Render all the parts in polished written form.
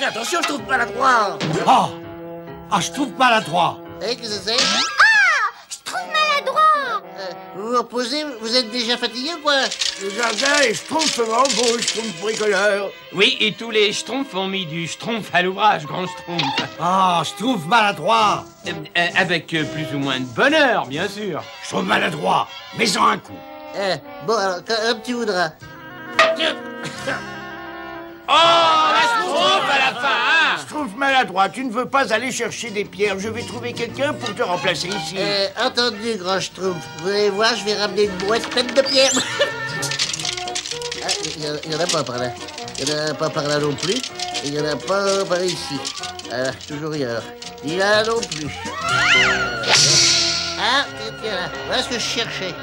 Fais attention, je trouve maladroit. Ah, je trouve maladroit. Eh, qu'est-ce que c'est? Je trouve maladroit. Vous vous reposez, vous êtes déjà fatigué ou quoi? Le jardin est schtroumpfement beau, schtroumpf bricoleur. Oui, et tous les schtroumpfs ont mis du schtroumpf à l'ouvrage, grand schtroumpf. Ah, je trouve maladroit. Avec plus ou moins de bonheur, bien sûr. Je trouve maladroit. Mets-en un coup. Bon, alors, comme tu voudras. Oh, la schtroumpf à la fin, hein. Schtroumpf maladroit, tu ne veux pas aller chercher des pierres. Je vais trouver quelqu'un pour te remplacer ici. Entendu, grand schtroumpf. Vous allez voir, je vais ramener une boîte pleine de pierres. Ah, il y en a pas par là. Il y en a pas par là non plus. Et il y en a pas par ici. Toujours rien. Il y en a non plus. Ah, tiens, là. Voilà ce que je cherchais.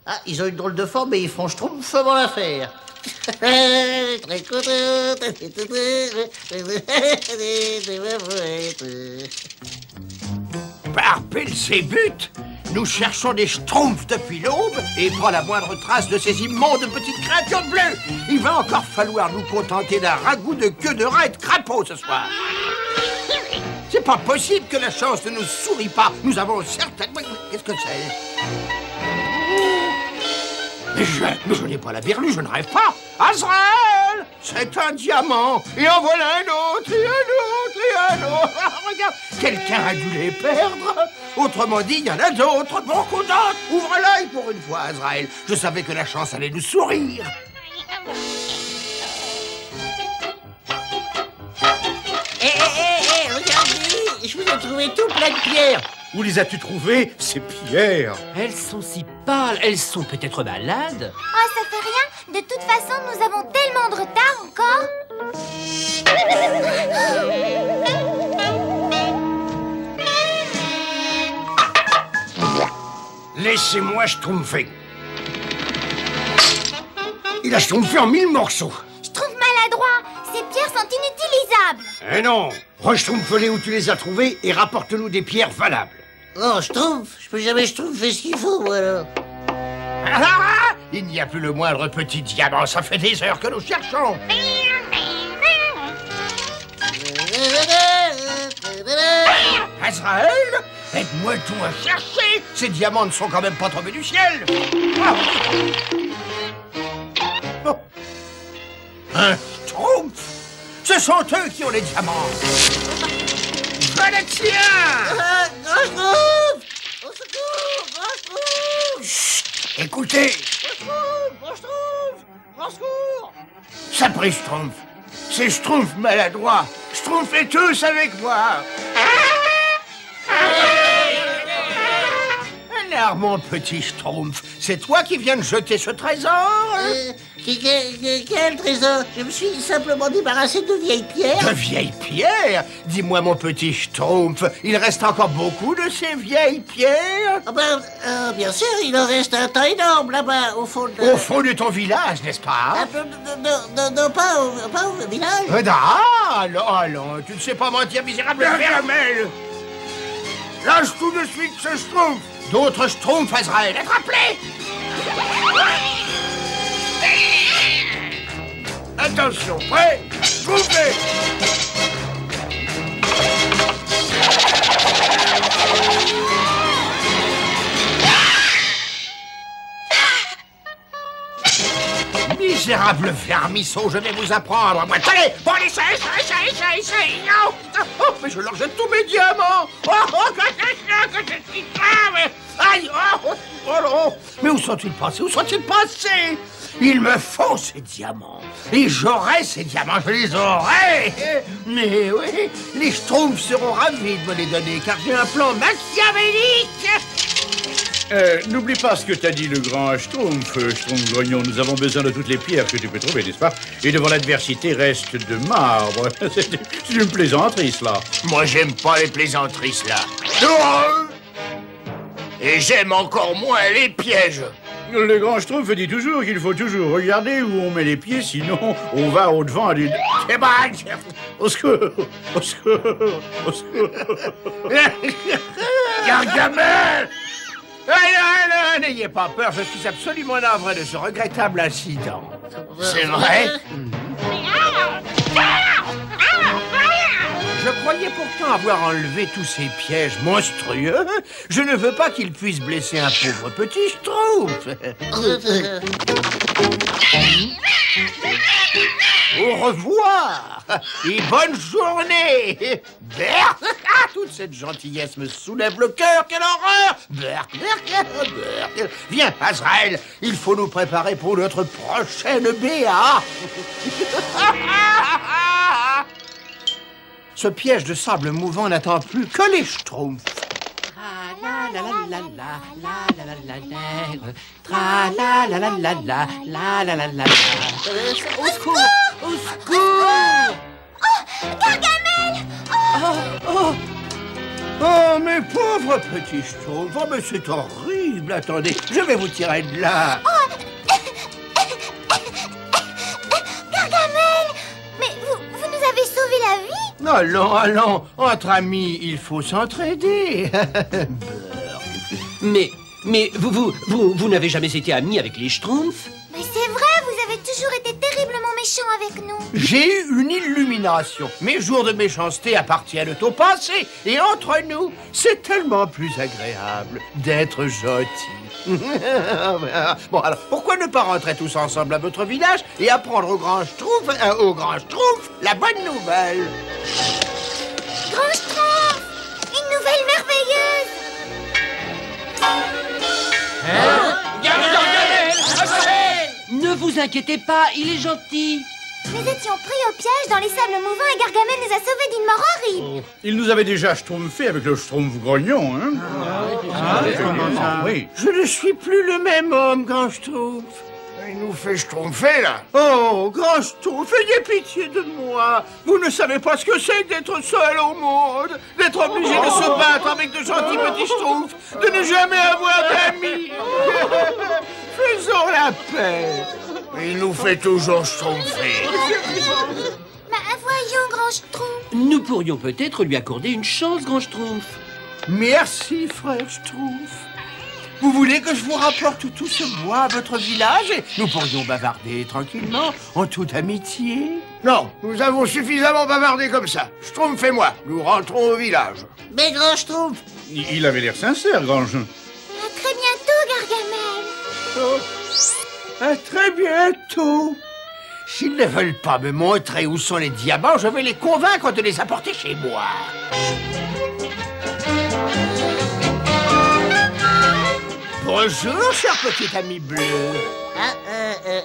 Ah, ils ont une drôle de forme, mais ils font schtroumpfement l'affaire. Très content. Par Belzébuth, nous cherchons des schtroumpfs depuis l'aube et pas la moindre trace de ces immondes petites créatures bleues. Il va encore falloir nous contenter d'un ragoût de queue de rat et de crapaud ce soir. C'est pas possible que la chance ne nous sourie pas. Nous avons certainement... Qu'est-ce que c'est? Mais je n'ai pas la berlue, je ne rêve pas. Azraël, c'est un diamant. Et en voilà un autre, et un autre, et un autre. Regarde, quelqu'un a dû les perdre. Autrement dit, il y en a d'autres, beaucoup d'autres. Ouvre l'œil pour une fois, Azraël. Je savais que la chance allait nous sourire. Regardez, je vous ai trouvé tout plein de pierres. Où les as-tu trouvées, ces pierres? Elles sont si pâles, elles sont peut-être malades. Oh, ça fait rien. De toute façon, nous avons tellement de retard encore. Laissez-moi schtroumpfer. Il a schtroumpfé en 1000 morceaux. Je trouve maladroit. Ces pierres sont inutilisables. Eh non, re-schtroumpfe-les où tu les as trouvées et rapporte-nous des pierres valables. Oh, je peux jamais schtroumpfer ce qu'il faut, moi, alors. Ah, il n'y a plus le moindre petit diamant, ça fait des heures que nous cherchons. Azraël, aide-moi tout à chercher. Ces diamants ne sont quand même pas tombés du ciel. Oh. Un schtroumpf. Ce sont eux qui ont les diamants. Je les tiens. Grand schtroumpf! Au secours! Grand schtroumpf! Chut, écoutez. Grand schtroumpf! Grand secours! Sapri Schtroumpf, c'est Schtroumpf maladroit. Schtroumpf est tous avec moi. Alors, mon petit Schtroumpf, c'est toi qui viens de jeter ce trésor? Quel trésor? Je me suis simplement débarrassé de vieilles pierres. De vieilles pierres? Dis-moi, mon petit Schtroumpf, il reste encore beaucoup de ces vieilles pierres? Bien sûr, il en reste un tas énorme là-bas, au fond de... Au fond de ton village, n'est-ce pas? Non, pas au village. Ah, non, tu ne sais pas mentir, misérable vermelle. Lâche tout de suite ce Schtroumpf. D'autres Schtroumpfs, Azraël, attrape-les. Attention, prêt? Schtroumpfez. Misérable vermisseau, je vais vous apprendre. Moi, allez, bon, essaye. Oh, mais je leur jette tous mes diamants. Oh, que c'est grave. Aïe, oh. Mais où sont-ils passés? Il me faut ces diamants. Et j'aurai ces diamants, je les aurai. Mais oui, les Schtroumpfs seront ravis de me les donner, car j'ai un plan machiavélique. N'oublie pas ce que t'as dit le grand Schtroumpf, Schtroumpf-Grognon. Nous avons besoin de toutes les pierres que tu peux trouver, n'est-ce pas? Et devant l'adversité, reste de marbre. C'est une plaisanterie, cela. Moi, j'aime pas les plaisanteries, cela. Non. Et j'aime encore moins les pièges. Le grand Schtroumpf dit toujours qu'il faut toujours regarder où on met les pieds, sinon on va au-devant d'une... C'est bon. Au secours! Au secours! Au secours! Gargamel! Non, n'ayez pas peur, je suis absolument navré de ce regrettable incident. C'est vrai? Je croyais pourtant avoir enlevé tous ces pièges monstrueux. Je ne veux pas qu'ils puissent blesser un pauvre petit Schtroumpf. Au revoir et bonne journée. Berk. Toute cette gentillesse me soulève le cœur. Quelle horreur. Berk. Viens, Azraël, il faut nous préparer pour notre prochaine BA. Ce piège de sable mouvant n'attend plus que les Schtroumpfs. Au secours! Au secours! Oh, Gargamel! Oh, mes pauvres petits Schtroumpfs. Oh, mais c'est horrible. Attendez, je vais vous tirer de là. Gargamel! Mais vous nous avez sauvé la vie? Allons, entre amis, il faut s'entraider. Mais vous n'avez jamais été amis avec les Schtroumpfs? Mais c'est vrai, vous avez toujours été terriblement méchants avec nous. J'ai eu une illumination. Mes jours de méchanceté appartiennent au passé. Et entre nous, c'est tellement plus agréable d'être gentil. Bon, alors, pourquoi ne pas rentrer tous ensemble à votre village et apprendre au grand Schtroumpf la bonne nouvelle? Grand Schtroumpf! Une nouvelle merveilleuse! Ne vous inquiétez pas, il est gentil. Nous étions pris au piège dans les sables mouvants et Gargamel nous a sauvés d'une mort horrible. Il nous avait déjà schtroumpfé avec le schtroumpf grognon, hein? Oui. Je ne suis plus le même homme, grand Schtroumpf. Il nous fait schtroumpfer, là. Oh, grand Schtroumpf, ayez pitié de moi. Vous ne savez pas ce que c'est d'être seul au monde, d'être obligé de se battre avec de gentils petits Schtroumpfs, de ne jamais avoir d'amis. Faisons la paix. Il nous fait toujours schtroumpfer. Voyons, grand Schtroumpf. Nous pourrions peut-être lui accorder une chance, grand Schtroumpf. Merci, frère Schtroumpf. Vous voulez que je vous rapporte tout ce bois à votre village et nous pourrions bavarder tranquillement, en toute amitié? Non, nous avons suffisamment bavardé comme ça. Schtroumpf et moi, nous rentrons au village. Mais grand Schtroumpf, Il avait l'air sincère, grand jeu. À très bientôt, Gargamel. Oh, à très bientôt. S'ils ne veulent pas me montrer où sont les diamants, je vais les convaincre de les apporter chez moi. Bonjour, cher petit ami bleu.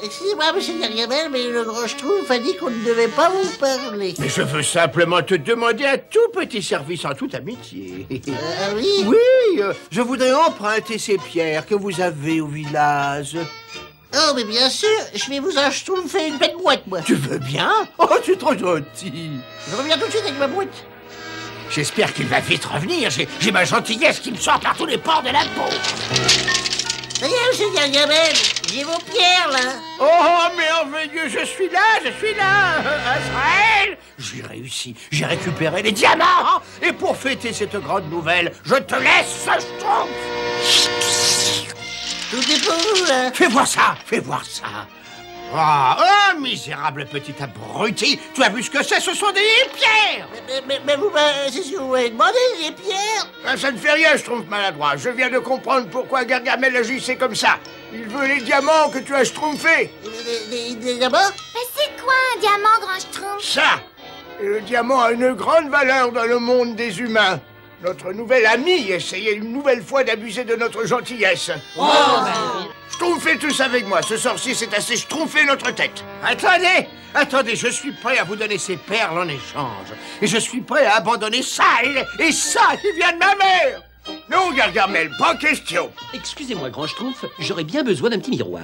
excusez-moi, monsieur Gargamel, mais le grand Schtroumpf a dit qu'on ne devait pas vous parler. Mais je veux simplement te demander un tout petit service en toute amitié. Oui? Oui, je voudrais emprunter ces pierres que vous avez au village. Oh, mais bien sûr, je vais vous en schtroumpfer une belle boîte, moi. Tu veux bien? Oh, tu es trop gentil. Je reviens tout de suite avec ma boîte. J'espère qu'il va vite revenir. J'ai ma gentillesse qui me sort par tous les pores de la peau. Ça y est, monsieur Gargamel, j'ai vos pierres, là. Oh, merveilleux, je suis là. Azraël, j'ai réussi, j'ai récupéré les diamants. Et pour fêter cette grande nouvelle, je te laisse ce schtroumpf. Tout est pour vous, là. Fais voir ça. Oh, misérable petit abruti. Tu as vu ce que c'est? Ce sont des pierres. Mais vous, c'est ce que vous m'avez demandé, les pierres. Ça ne fait rien, Schtroumpf maladroit. Je viens de comprendre pourquoi Gargamel agissait comme ça. Il veut les diamants que tu as schtroumpfés. Des diamants? Mais c'est quoi un diamant, grand Schtroumpf? Ça. Et le diamant a une grande valeur dans le monde des humains. Notre nouvel ami essayait une nouvelle fois d'abuser de notre gentillesse. Schtroumpfez tous avec moi. Ce sorcier s'est assez schtroumpfé notre tête. Attendez, je suis prêt à vous donner ces perles en échange. Et je suis prêt à abandonner ça et ça qui vient de ma mère. Non, Gargamel, pas question. Excusez-moi, grand Schtroumpf, j'aurais bien besoin d'un petit miroir.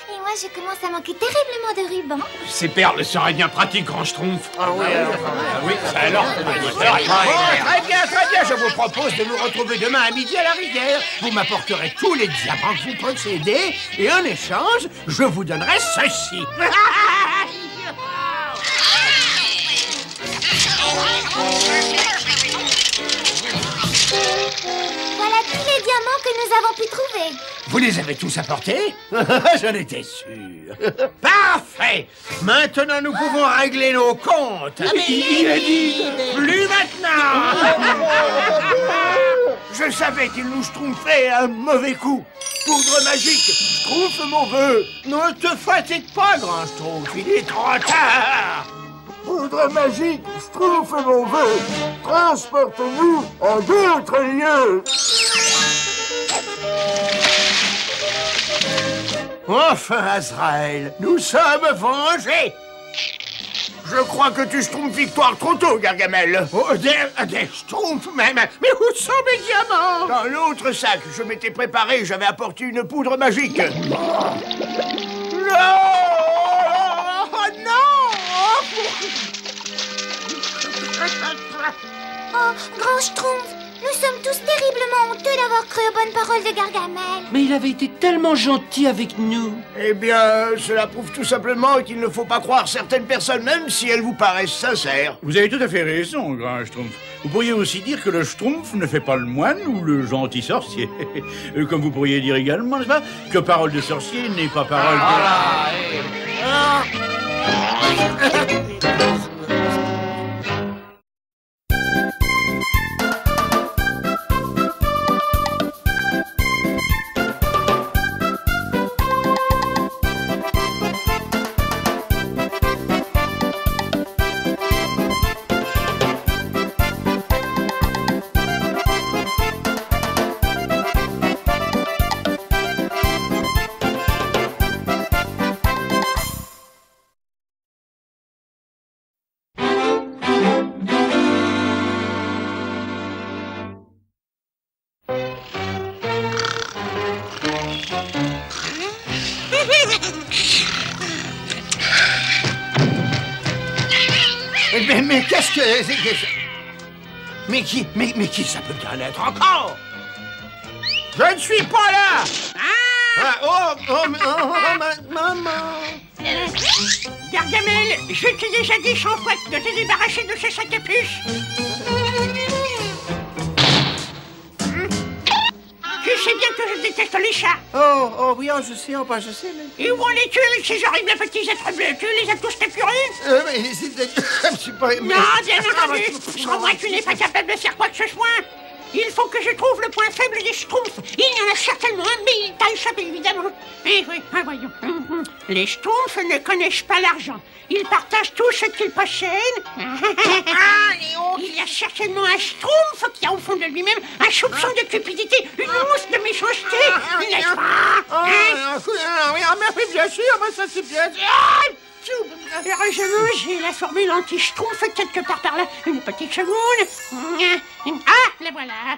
Et moi, je commence à manquer terriblement de ruban. Ces perles seraient bien pratiques, grand Schtroumpf. Oui, ça alors. Très bien. Je vous propose de nous retrouver demain à midi à la rivière. Vous m'apporterez tous les diamants que vous possédez et en échange, je vous donnerai ceci. Voilà tous les diamants que nous nous avons pu trouver. Vous les avez tous apportés? J'en étais sûr. Parfait. Maintenant, nous pouvons régler nos comptes. Il a dit... Plus maintenant. Je savais qu'il nous schtroumpfait un mauvais coup. Poudre magique, Schtroumpf mon vœu. Ne te fatigue pas, grand Schtroumpf. Il est trop tard. Poudre magique, Schtroumpf mon vœu. Transporte-nous à d'autres lieux. Enfin, Azraël, nous sommes vengés. Je crois que tu schtroumpfes victoire trop tôt, Gargamel. Oh, des Schtroumpfs même. Mais où sont mes diamants? Dans l'autre sac, je m'étais préparé, j'avais apporté une poudre magique. Non! Oh, non! Oh, grand Schtroumpf, nous sommes tous terriblement honteux d'avoir cru aux bonnes paroles de Gargamel. Mais il avait été tellement gentil avec nous. Eh bien, cela prouve tout simplement qu'il ne faut pas croire certaines personnes, même si elles vous paraissent sincères. Vous avez tout à fait raison, grand Schtroumpf. Vous pourriez aussi dire que le Schtroumpf ne fait pas le moine ou le gentil sorcier. Comme vous pourriez dire également, n'est-ce pas, que parole de sorcier n'est pas parole de... Mais qu'est-ce que... Mais qui ça peut bien être encore? Je ne suis pas là. Maman. Gargamel, je t'ai déjà dit 100 fois de te débarrasser de ces sacs à puces. Tu sais bien que je déteste les chats. Oh, oui, je sais, je sais, mais... Et où es-tu avec ces horribles petits êtres bleus? Tu les as tous capturés? Mais je suis pas... Non, bien entendu. Sans moi, tu n'es pas capable de faire quoi que ce soit. Il faut que je trouve le point faible des Schtroumpfs. Il y en a certainement un, mais il t'a échappé, évidemment. Eh oui, voyons. Les Schtroumpfs ne connaissent pas l'argent. Ils partagent tout ce qu'ils possèdent. Il y a certainement un Schtroumpf qui a au fond de lui-même un soupçon de cupidité, une once de méchanceté, n'est-ce pas? Oui, mais bien sûr, ça c'est bien... Heureusement, j'ai la formule anti-Schtroumpf quelque part par là. Une petite seconde. Ah, la voilà.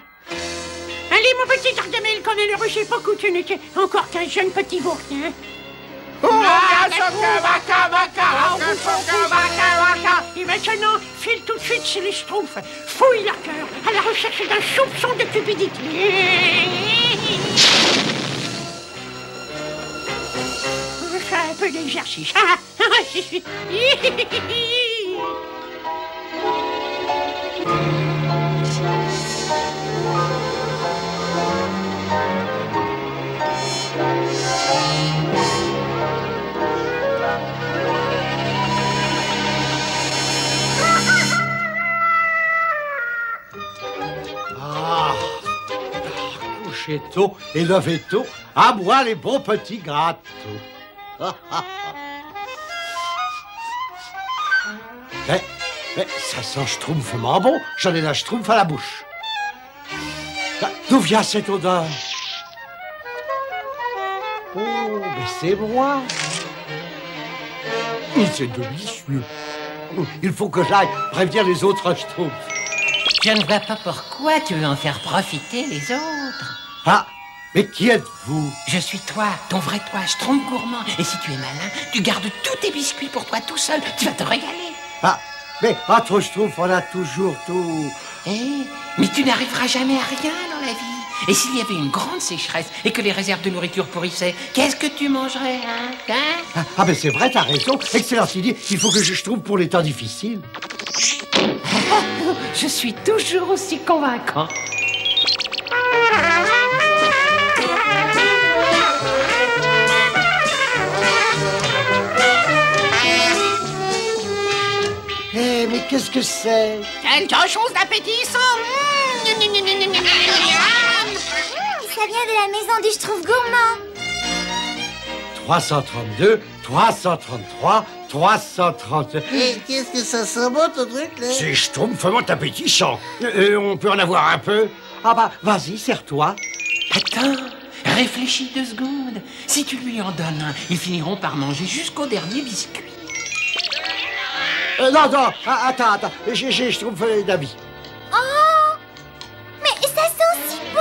Allez, mon petit Gargamel, qu'on est le rusé beaucoup, tu n'étais encore qu'un jeune petit bourrin. Et maintenant, file tout de suite chez les Schtroumpfs. Fouille leur cœur à la recherche d'un soupçon de cupidité. Un peu d'exercice. Coucher tôt et lever tôt, à boire les bons petits gâteaux. Mais ça sent schtroumpfement bon. J'en ai la schtroumpf à la bouche. D'où vient cette odeur? Oh, mais c'est moi. C'est délicieux. Il faut que j'aille prévenir les autres schtroumpfs. Je ne vois pas pourquoi tu veux en faire profiter les autres. Ah, mais qui êtes-vous? Je suis toi, ton vrai toi, Schtroumpf gourmand. Et si tu es malin, tu gardes tous tes biscuits pour toi tout seul. Tu vas te régaler. Ah, mais entre schtroumpfs, on a toujours tout. Mais tu n'arriveras jamais à rien dans la vie. Et s'il y avait une grande sécheresse et que les réserves de nourriture pourrissaient, qu'est-ce que tu mangerais, hein? Ah, mais c'est vrai, t'as raison. Excellente idée. Il faut que je schtroumpf pour les temps difficiles. Je suis toujours aussi convaincant. qu'est-ce que c'est? Quelque chose d'appétissant. Ça vient de la maison du Schtroumpf gourmand. 332, 333, 330... Et qu'est-ce que ça sent bon, ton truc, là? C'est schtroumpfement appétissant. On peut en avoir un peu? Ah bah, vas-y, serre-toi. Attends, réfléchis 2 secondes. Si tu lui en donnes un, ils finiront par manger jusqu'au dernier biscuit. Non, attends, je trouve d'avis. Oh! Mais ça sent si bon!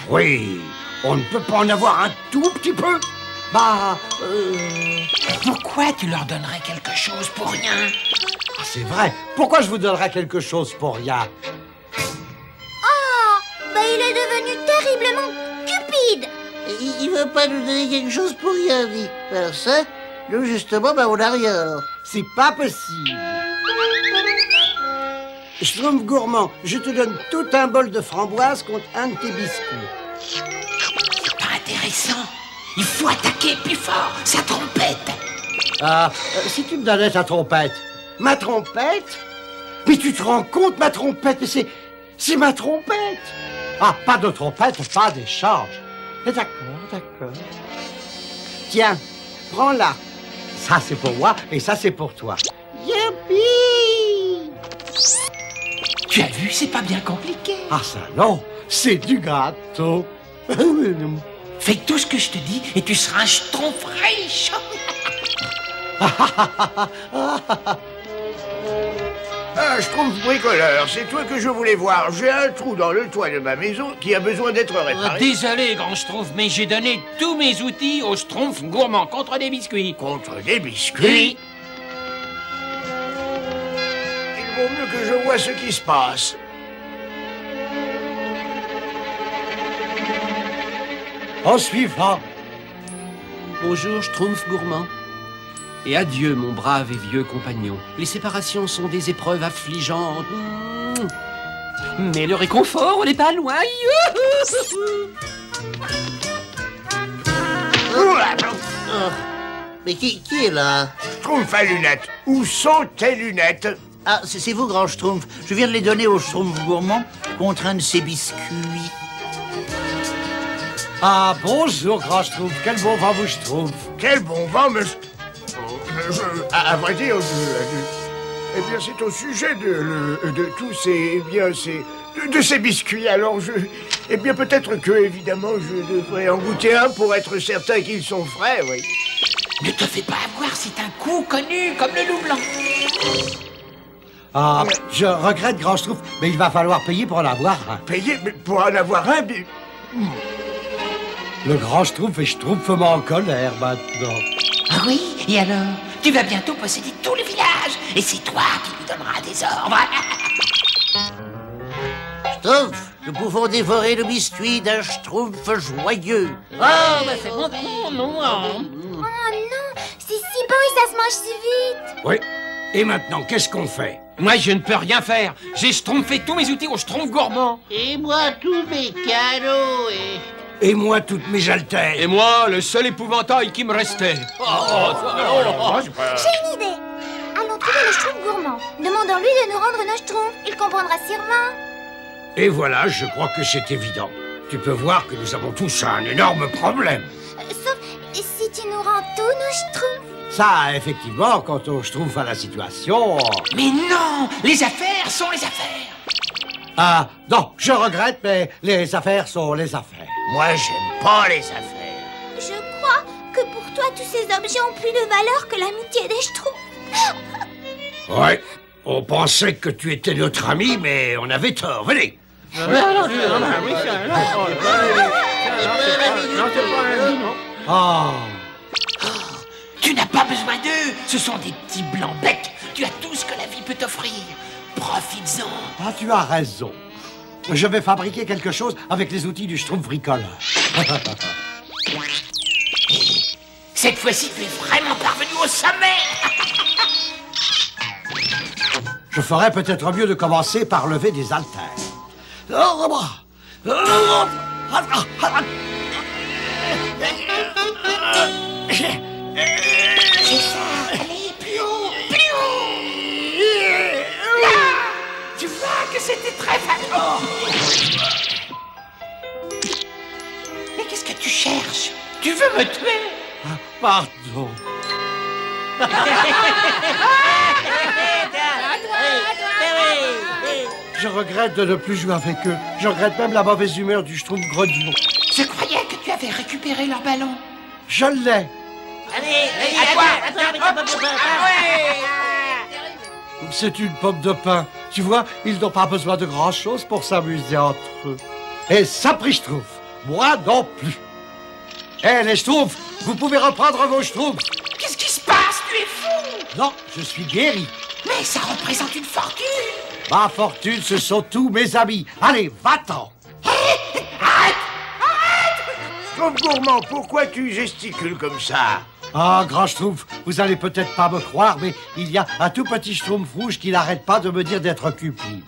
Oui, on ne peut pas en avoir un tout petit peu? Bah, Pourquoi tu leur donnerais quelque chose pour rien? ah, c'est vrai. Pourquoi je vous donnerais quelque chose pour rien? Oh! Bah il est devenu terriblement cupide! Il veut pas nous donner quelque chose pour rien, dit. Alors ça, nous, justement, bah, on a rien, alors. C'est pas possible. Schtroumpf gourmand, je te donne tout un bol de framboises contre un de tes biscuits. C'est pas intéressant. Il faut attaquer plus fort, sa trompette. Ah, si tu me donnais ta trompette. Ma trompette? Mais tu te rends compte, ma trompette? Mais c'est ma trompette. Ah, pas de trompette, pas d'échange. D'accord. Tiens, prends-la. Ça, c'est pour moi et ça, c'est pour toi. Youpi! Tu as vu, c'est pas bien compliqué. Ah, ça, non. C'est du gâteau. Fais tout ce que je te dis et tu seras un Schtroumpf riche. Ah, Schtroumpf bricoleur, c'est toi que je voulais voir. J'ai un trou dans le toit de ma maison qui a besoin d'être réparé. Désolé, grand Schtroumpf, mais j'ai donné tous mes outils au Schtroumpf gourmand contre des biscuits. Contre des biscuits? Oui. Il vaut mieux que je vois ce qui se passe. En suivant. Bonjour, Schtroumpf gourmand. Et adieu, mon brave et vieux compagnon. Les séparations sont des épreuves affligeantes. Mais le réconfort, on n'est pas loin. Oh, mais qui est là? Schtroumpf à lunettes. Où sont tes lunettes? Ah, c'est vous, grand Schtroumpf. Je viens de les donner au Schtroumpf gourmand contre un de ses biscuits. Ah, bonjour, grand Schtroumpf. Quel bon vent vous, Schtroumpf. Quel bon vent, monsieur. À vrai dire, eh bien, c'est au sujet de tous ces, de ces biscuits. Alors, eh bien, peut-être que, évidemment, je devrais en goûter un pour être certain qu'ils sont frais, oui. Ne te fais pas avoir, c'est un coup connu comme le loup blanc. Ah, je regrette, grand Schtroumpf, mais il va falloir payer pour en avoir un. Payer pour en avoir un? Le grand Schtroumpf est schtroumpfement en colère maintenant. Ah oui? Et alors? Tu vas bientôt posséder tout le village. Et c'est toi qui lui donneras des ordres. Schtroumpf, nous pouvons dévorer le biscuit d'un Schtroumpf joyeux. Oh, bah c'est bon. Non. Oh non, c'est si bon et ça se mange si vite. Oui. Et maintenant, qu'est-ce qu'on fait? Moi, je ne peux rien faire. J'ai schtroumpfé tous mes outils au Schtroumpf gourmand. Et moi, tous mes cadeaux Et moi, toutes mes haltères. Et moi, le seul épouvantail qui me restait. J'ai une idée. Allons trouver le Schtroumpf gourmand. Demandons-lui de nous rendre nos Schtroumpfs. Il comprendra sûrement. Et voilà, je crois que c'est évident. Tu peux voir que nous avons tous un énorme problème. Sauf si tu nous rends tous nos Schtroumpfs. Ça, effectivement, quand on Schtroumpf à la situation... Mais non! Les affaires sont les affaires. Ah, non, je regrette, mais les affaires sont les affaires. Moi, j'aime pas les affaires. Je crois que pour toi, tous ces objets ont plus de valeur que l'amitié des Schtroumpfs. Ouais, on pensait que tu étais notre ami, mais on avait tort. Venez. Oh. Tu n'as pas besoin d'eux. Ce sont des petits blancs becs. Tu as tout ce que la vie peut t'offrir. Profites-en. Ah, tu as raison. Je vais fabriquer quelque chose avec les outils du Schtroumpf bricoleur. Cette fois-ci, tu es vraiment parvenu au sommet. Je ferais peut-être mieux de commencer par lever des haltères. C'est ça. Allez, plus haut, plus haut. c'était très fort. Mais qu'est-ce que tu cherches? Tu veux me tuer? Ah, pardon. Je regrette de ne plus jouer avec eux. Je regrette même la mauvaise humeur du Schtroumpf grognon. Je croyais que tu avais récupéré leur ballon. Je l'ai. Allez, à toi. C'est une pomme de pin. Tu vois, ils n'ont pas besoin de grand-chose pour s'amuser entre eux. Et ça, Schtroumpf, moi non plus. Hé, les Schtroumpfs, vous pouvez reprendre vos Schtroumpfs. Qu'est-ce qui se passe? Tu es fou? Non, je suis guéri. Mais ça représente une fortune. Ma fortune, ce sont tous mes amis. Allez, va-t'en. Schtroumpf gourmand, pourquoi tu gesticules comme ça? Ah, grand Schtroumpf, vous allez peut-être pas me croire, mais il y a un tout petit Schtroumpf rouge qui n'arrête pas de me dire d'être cupide.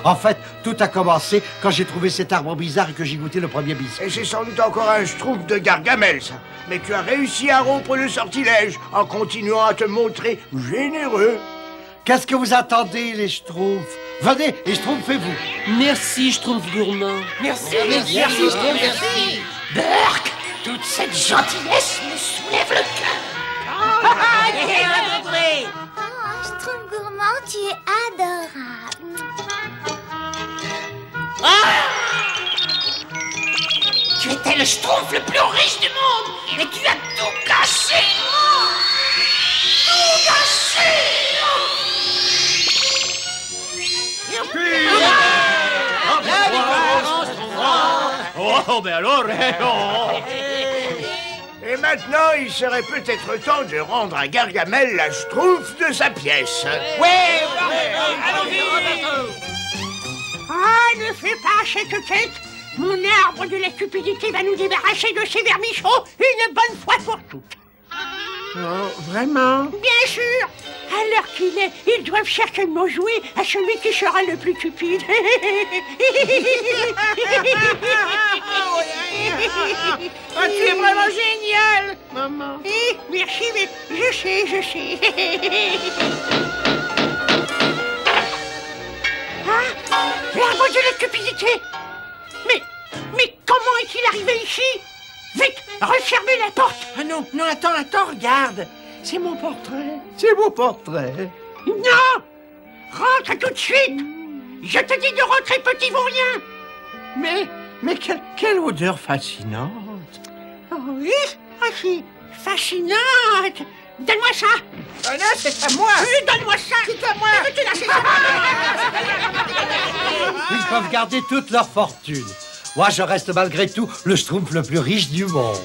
En fait, tout a commencé quand j'ai trouvé cet arbre bizarre et que j'ai goûté le premier biscuit. Et c'est sans doute encore un Schtroumpf de Gargamel, ça. Mais tu as réussi à rompre le sortilège en continuant à te montrer généreux. Qu'est-ce que vous attendez, les Schtroumpfs? Venez et Schtroumpfez-vous. Merci, Schtroumpf gourmand. Merci. merci. Berk, toute cette gentillesse me soulève le cœur. Oh, Schtroumpf gourmand, tu es adorable. Tu étais le Schtroumpf le plus riche du monde, mais tu as tout cassé. Tout cassé. Oh, ben alors, Et maintenant, il serait peut-être temps de rendre à Gargamel la Schtroumpf de sa pièce. Allons-y. Ah, ne fais pas chèque-chèque. Mon arbre de la cupidité va nous débarrasser de ces vermichons une bonne fois pour toutes. Oh, vraiment? Bien sûr. À l'heure qu'il est, ils doivent certainement jouer à celui qui sera le plus cupide. Ah, tu es vraiment génial, maman. Merci, mais je sais. Ah, l'arbre de la cupidité. Mais comment est-il arrivé ici? Vite, refermez la porte. Ah non, attends, regarde. C'est mon portrait. Non! Rentre tout de suite! Je te dis de rentrer, petit vaurien! Mais quelle odeur fascinante. Oh oui? Ah si, fascinante! Donne-moi ça! Ah non, c'est à moi. Donne-moi ça! C'est à moi. Ils peuvent garder toute leur fortune. Moi, je reste malgré tout le Schtroumpf le plus riche du monde.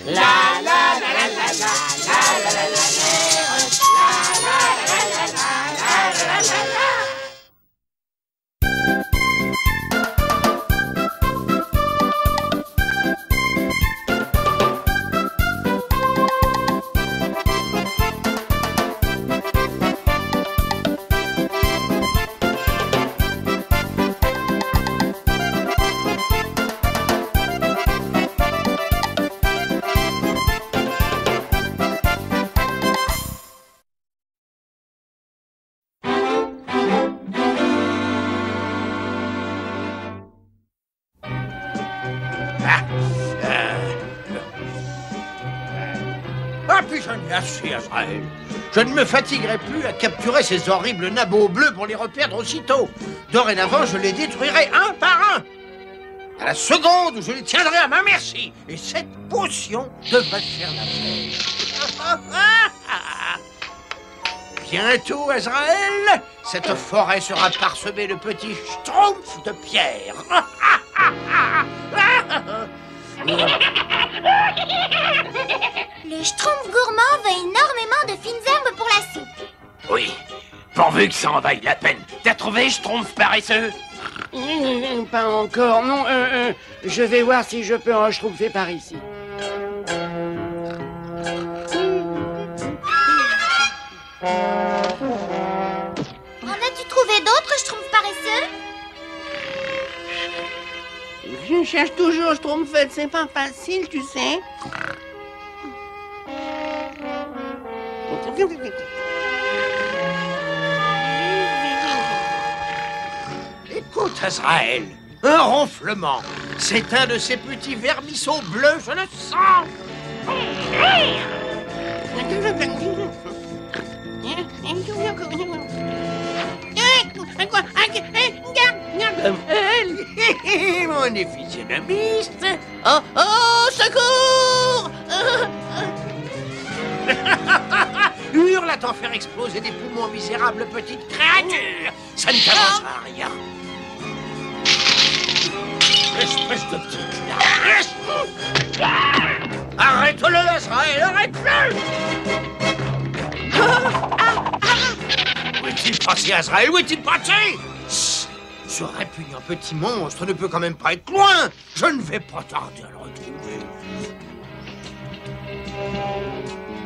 Ah, puis j'en ai assez, Azraël. Je ne me fatiguerai plus à capturer ces horribles nabots bleus pour les reperdre aussitôt. Dorénavant, je les détruirai un par un. À la seconde où je les tiendrai à ma merci. Et cette potion devrait faire l'affaire. Bientôt, Azraël, cette forêt sera parsemée de petits schtroumpfs de pierre. Le Schtroumpf gourmand veut énormément de fines herbes pour la soupe. Oui, pourvu que ça en vaille la peine. T'as trouvé, Schtroumpf paresseux? Pas encore, non. Je vais voir si je peux en schtroumpfer par ici. En as-tu trouvé d'autres Schtroumpfs paresseux? Je cherche toujours Schtroumpfette, c'est pas facile, tu sais. Écoute, Écoute, Azraël, un ronflement. C'est un de ces petits vermisseaux bleus, je le sens. Mon physionomiste. Oh, oh, secours! Hurle à t'en faire exploser des poumons, misérable petite créature. Ça ne t'avancera à rien. Espèce de petite classe. Arrête-le, Azraël, arrête-le. Où est-il passé, Azraël? Où est-il passé? Ce répugnant petit monstre ne peut quand même pas être loin. Je ne vais pas tarder à le retrouver.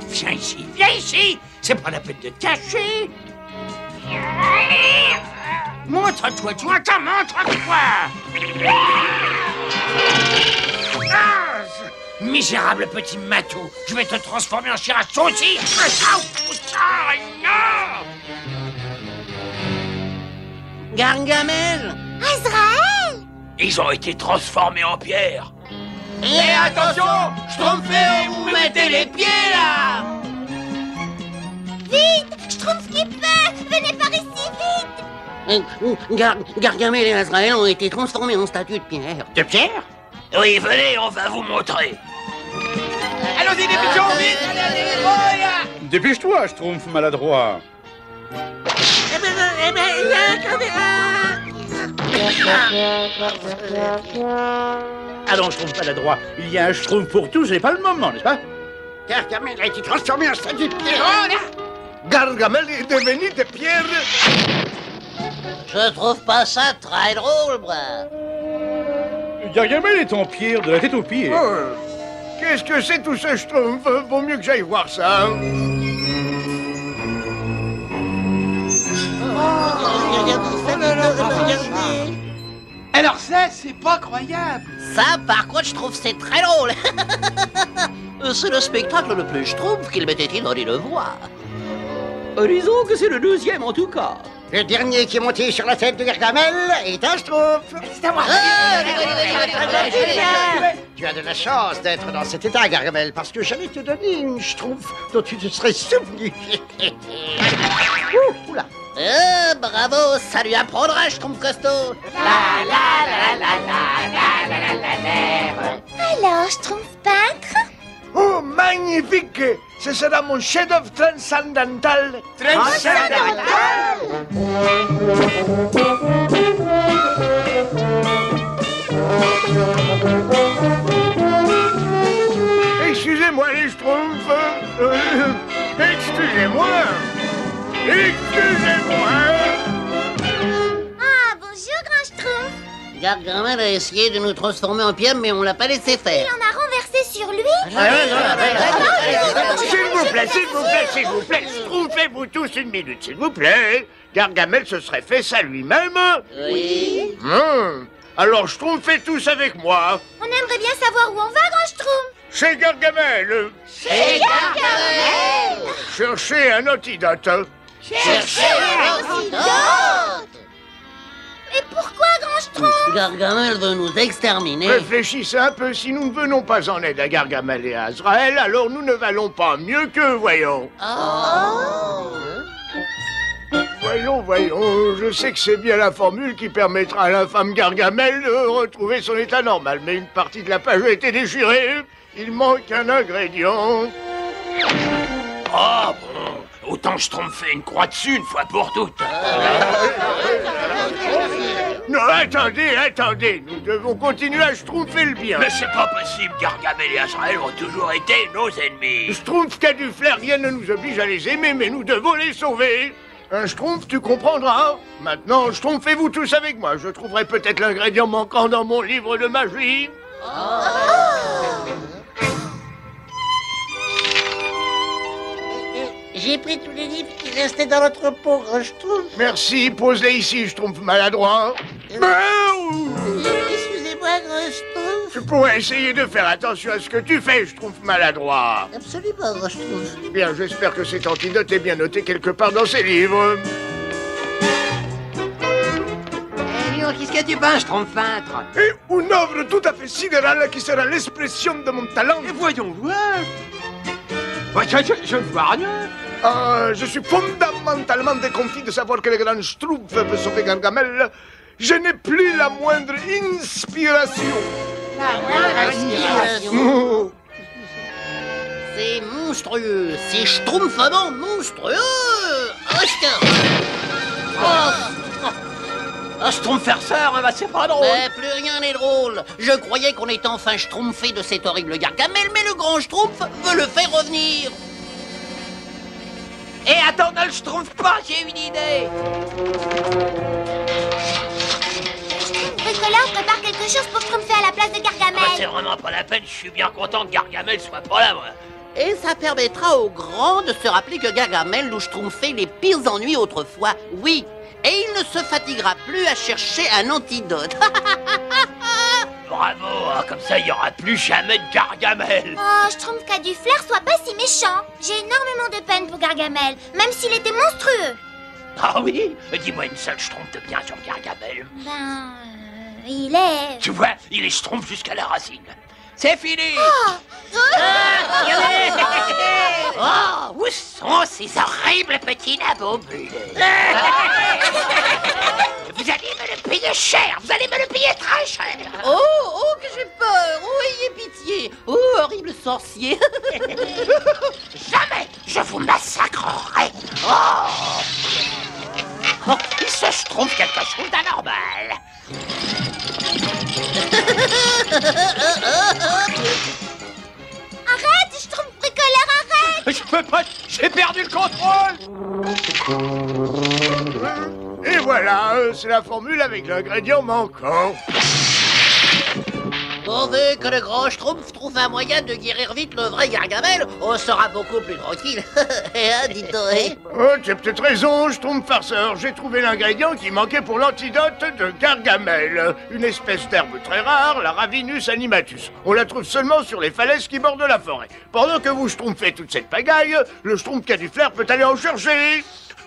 Viens ici, c'est pas la peine de te cacher. Montre-toi, montre-toi. Misérable petit matou, je vais te transformer en chair à saucisse. Non! Gargamel! Azraël! Ils ont été transformés en pierre. Et attention, Schtroumpfé, vous mettez les pieds là! Vite! Schtroumpf qui peut! Venez par ici, vite! Gargamel et Azraël ont été transformés en statues de pierre. De pierre? Oui, venez, on va vous montrer. Allons-y, les pigeons, vite! Dépêche-toi, Schtroumpf maladroit. Allons, Schtroumpf maladroit. Il y a un Schtroumpf pour tous et pas le moment, n'est-ce pas? Gargamel a été transformé en statue de pierre. Gargamel est devenu de pierre. Je trouve pas ça très drôle, brave. Gargamel est en pierre de la tête aux pieds. Oh, qu'est-ce que c'est tout ce Schtroumpf? Vaut mieux que j'aille voir ça. Alors ça, c'est pas croyable. Ça, par contre, je trouve c'est très drôle. C'est le spectacle le plus Schtroumpf qu'il m'était donné de voir. Disons que c'est le deuxième en tout cas. Le dernier qui est monté sur la tête de Gargamel est un Schtroumpf. C'est à moi. Tu as de la chance d'être dans cet état, Gargamel, parce que j'allais te donner une Schtroumpf dont tu te serais souvenu. Oula. Bravo, ça lui apprendra, Schtroumpf costaud. Alors, Schtroumpf peintre? Oh, magnifique! Ce sera mon chef-d'œuvre transcendantal. Excusez-moi, les Schtroumpfs. Excusez-moi. Ah, bonjour, grand Schtroumpf. Gargamel a essayé de nous transformer en pierre, mais on l'a pas laissé faire. Il en a renversé sur lui. S'il vous plaît, Schtroumpfez-vous tous une minute, s'il vous plaît. Gargamel se serait fait ça lui-même. Oui. Alors Schtroumpfez tous avec moi. On aimerait bien savoir où on va, grand Schtroumpf. Chez Gargamel. Chez Gargamel. Cherchez un antidote. Cherchez un antidote. Et pourquoi, grand Schtroumpf? Gargamel veut nous exterminer. Réfléchissez un peu, si nous ne venons pas en aide à Gargamel et à Azraël, alors nous ne valons pas mieux qu'eux, voyons. Voyons, je sais que c'est bien la formule qui permettra à l'infâme Gargamel de retrouver son état normal, mais une partie de la page a été déchirée. Il manque un ingrédient. Oh, bon, autant Schtroumpfer une croix dessus une fois pour toutes. Non, attendez, nous devons continuer à Schtroumpfer le bien. Mais c'est pas possible, Gargamel et Azraël ont toujours été nos ennemis. Schtroumpf qui a du flair, rien ne nous oblige à les aimer, mais nous devons les sauver. Un Schtroumpf, tu comprendras. Maintenant, Schtroumpfez-vous tous avec moi. Je trouverai peut-être l'ingrédient manquant dans mon livre de magie. J'ai pris tous les livres qui restaient dans notre pot, grand Schtroumpf. Merci, pose-les ici, Schtroumpf maladroit. Excusez-moi, grand Schtroumpf. Tu pourrais essayer de faire attention à ce que tu fais, Schtroumpf maladroit. Absolument, grand Schtroumpf. Bien, j'espère que cet antidote est bien noté quelque part dans ces livres. Qu'est-ce qu'il y a du bain, Schtroumpf peintre? Et une œuvre tout à fait sidérale qui sera l'expression de mon talent. Et voyons voir. Je ne vois rien. Je suis fondamentalement déconfit de savoir que le grand Schtroumpf peut sauver Gargamel. Je n'ai plus la moindre inspiration. C'est monstrueux. C'est schtroumpfement monstrueux. Oscar. Un Schtroumpferceur, bah c'est pas drôle. Mais plus rien n'est drôle. Je croyais qu'on était enfin schtroumpfé de cet horrible Gargamel, mais le grand Schtroumpf veut le faire revenir. Et attends, ne le Schtroumpf pas, j'ai une idée. Bricoleur prépare quelque chose pour schtroumpfer à la place de Gargamel. C'est vraiment pas la peine, je suis bien content que Gargamel soit pas là, moi. Et ça permettra au grand de se rappeler que Gargamel nous schtroumpfait les pires ennuis autrefois. Oui. Et il ne se fatiguera plus à chercher un antidote. Bravo, hein, comme ça il n'y aura plus jamais de Gargamel. Oh, Schtroumpf qui a du flair, sois pas si méchant. J'ai énormément de peine pour Gargamel, même s'il était monstrueux. Ah oui? Dis-moi une seule Schtroumpf de bien sur Gargamel. Ben, il est... Tu vois, il est Schtroumpf jusqu'à la racine. C'est fini. Regardez. Oh, où sont ces horribles petits nabots bleus? Vous allez me le payer cher, vous allez me le payer très cher. Oh, que j'ai peur. Oh, ayez pitié. Oh, horrible sorcier. Jamais je vous massacrerai. Oh, il se Schtroumpf quelque chose d'anormal. Arrête, Schtroumpf bricoleur, arrête. Je peux pas, j'ai perdu le contrôle. Et voilà, c'est la formule avec l'ingrédient manquant. Pourvu que le grand Schtroumpf trouve un moyen de guérir vite le vrai Gargamel, on sera beaucoup plus tranquille. Dites-donc, hein? Oh, tu as peut-être raison, Schtroumpf farceur. J'ai trouvé l'ingrédient qui manquait pour l'antidote de Gargamel. Une espèce d'herbe très rare, la Ravinus animatus. On la trouve seulement sur les falaises qui bordent la forêt. Pendant que vous schtroumpfez toute cette pagaille, le Schtroumpf qui a du flair peut aller en chercher.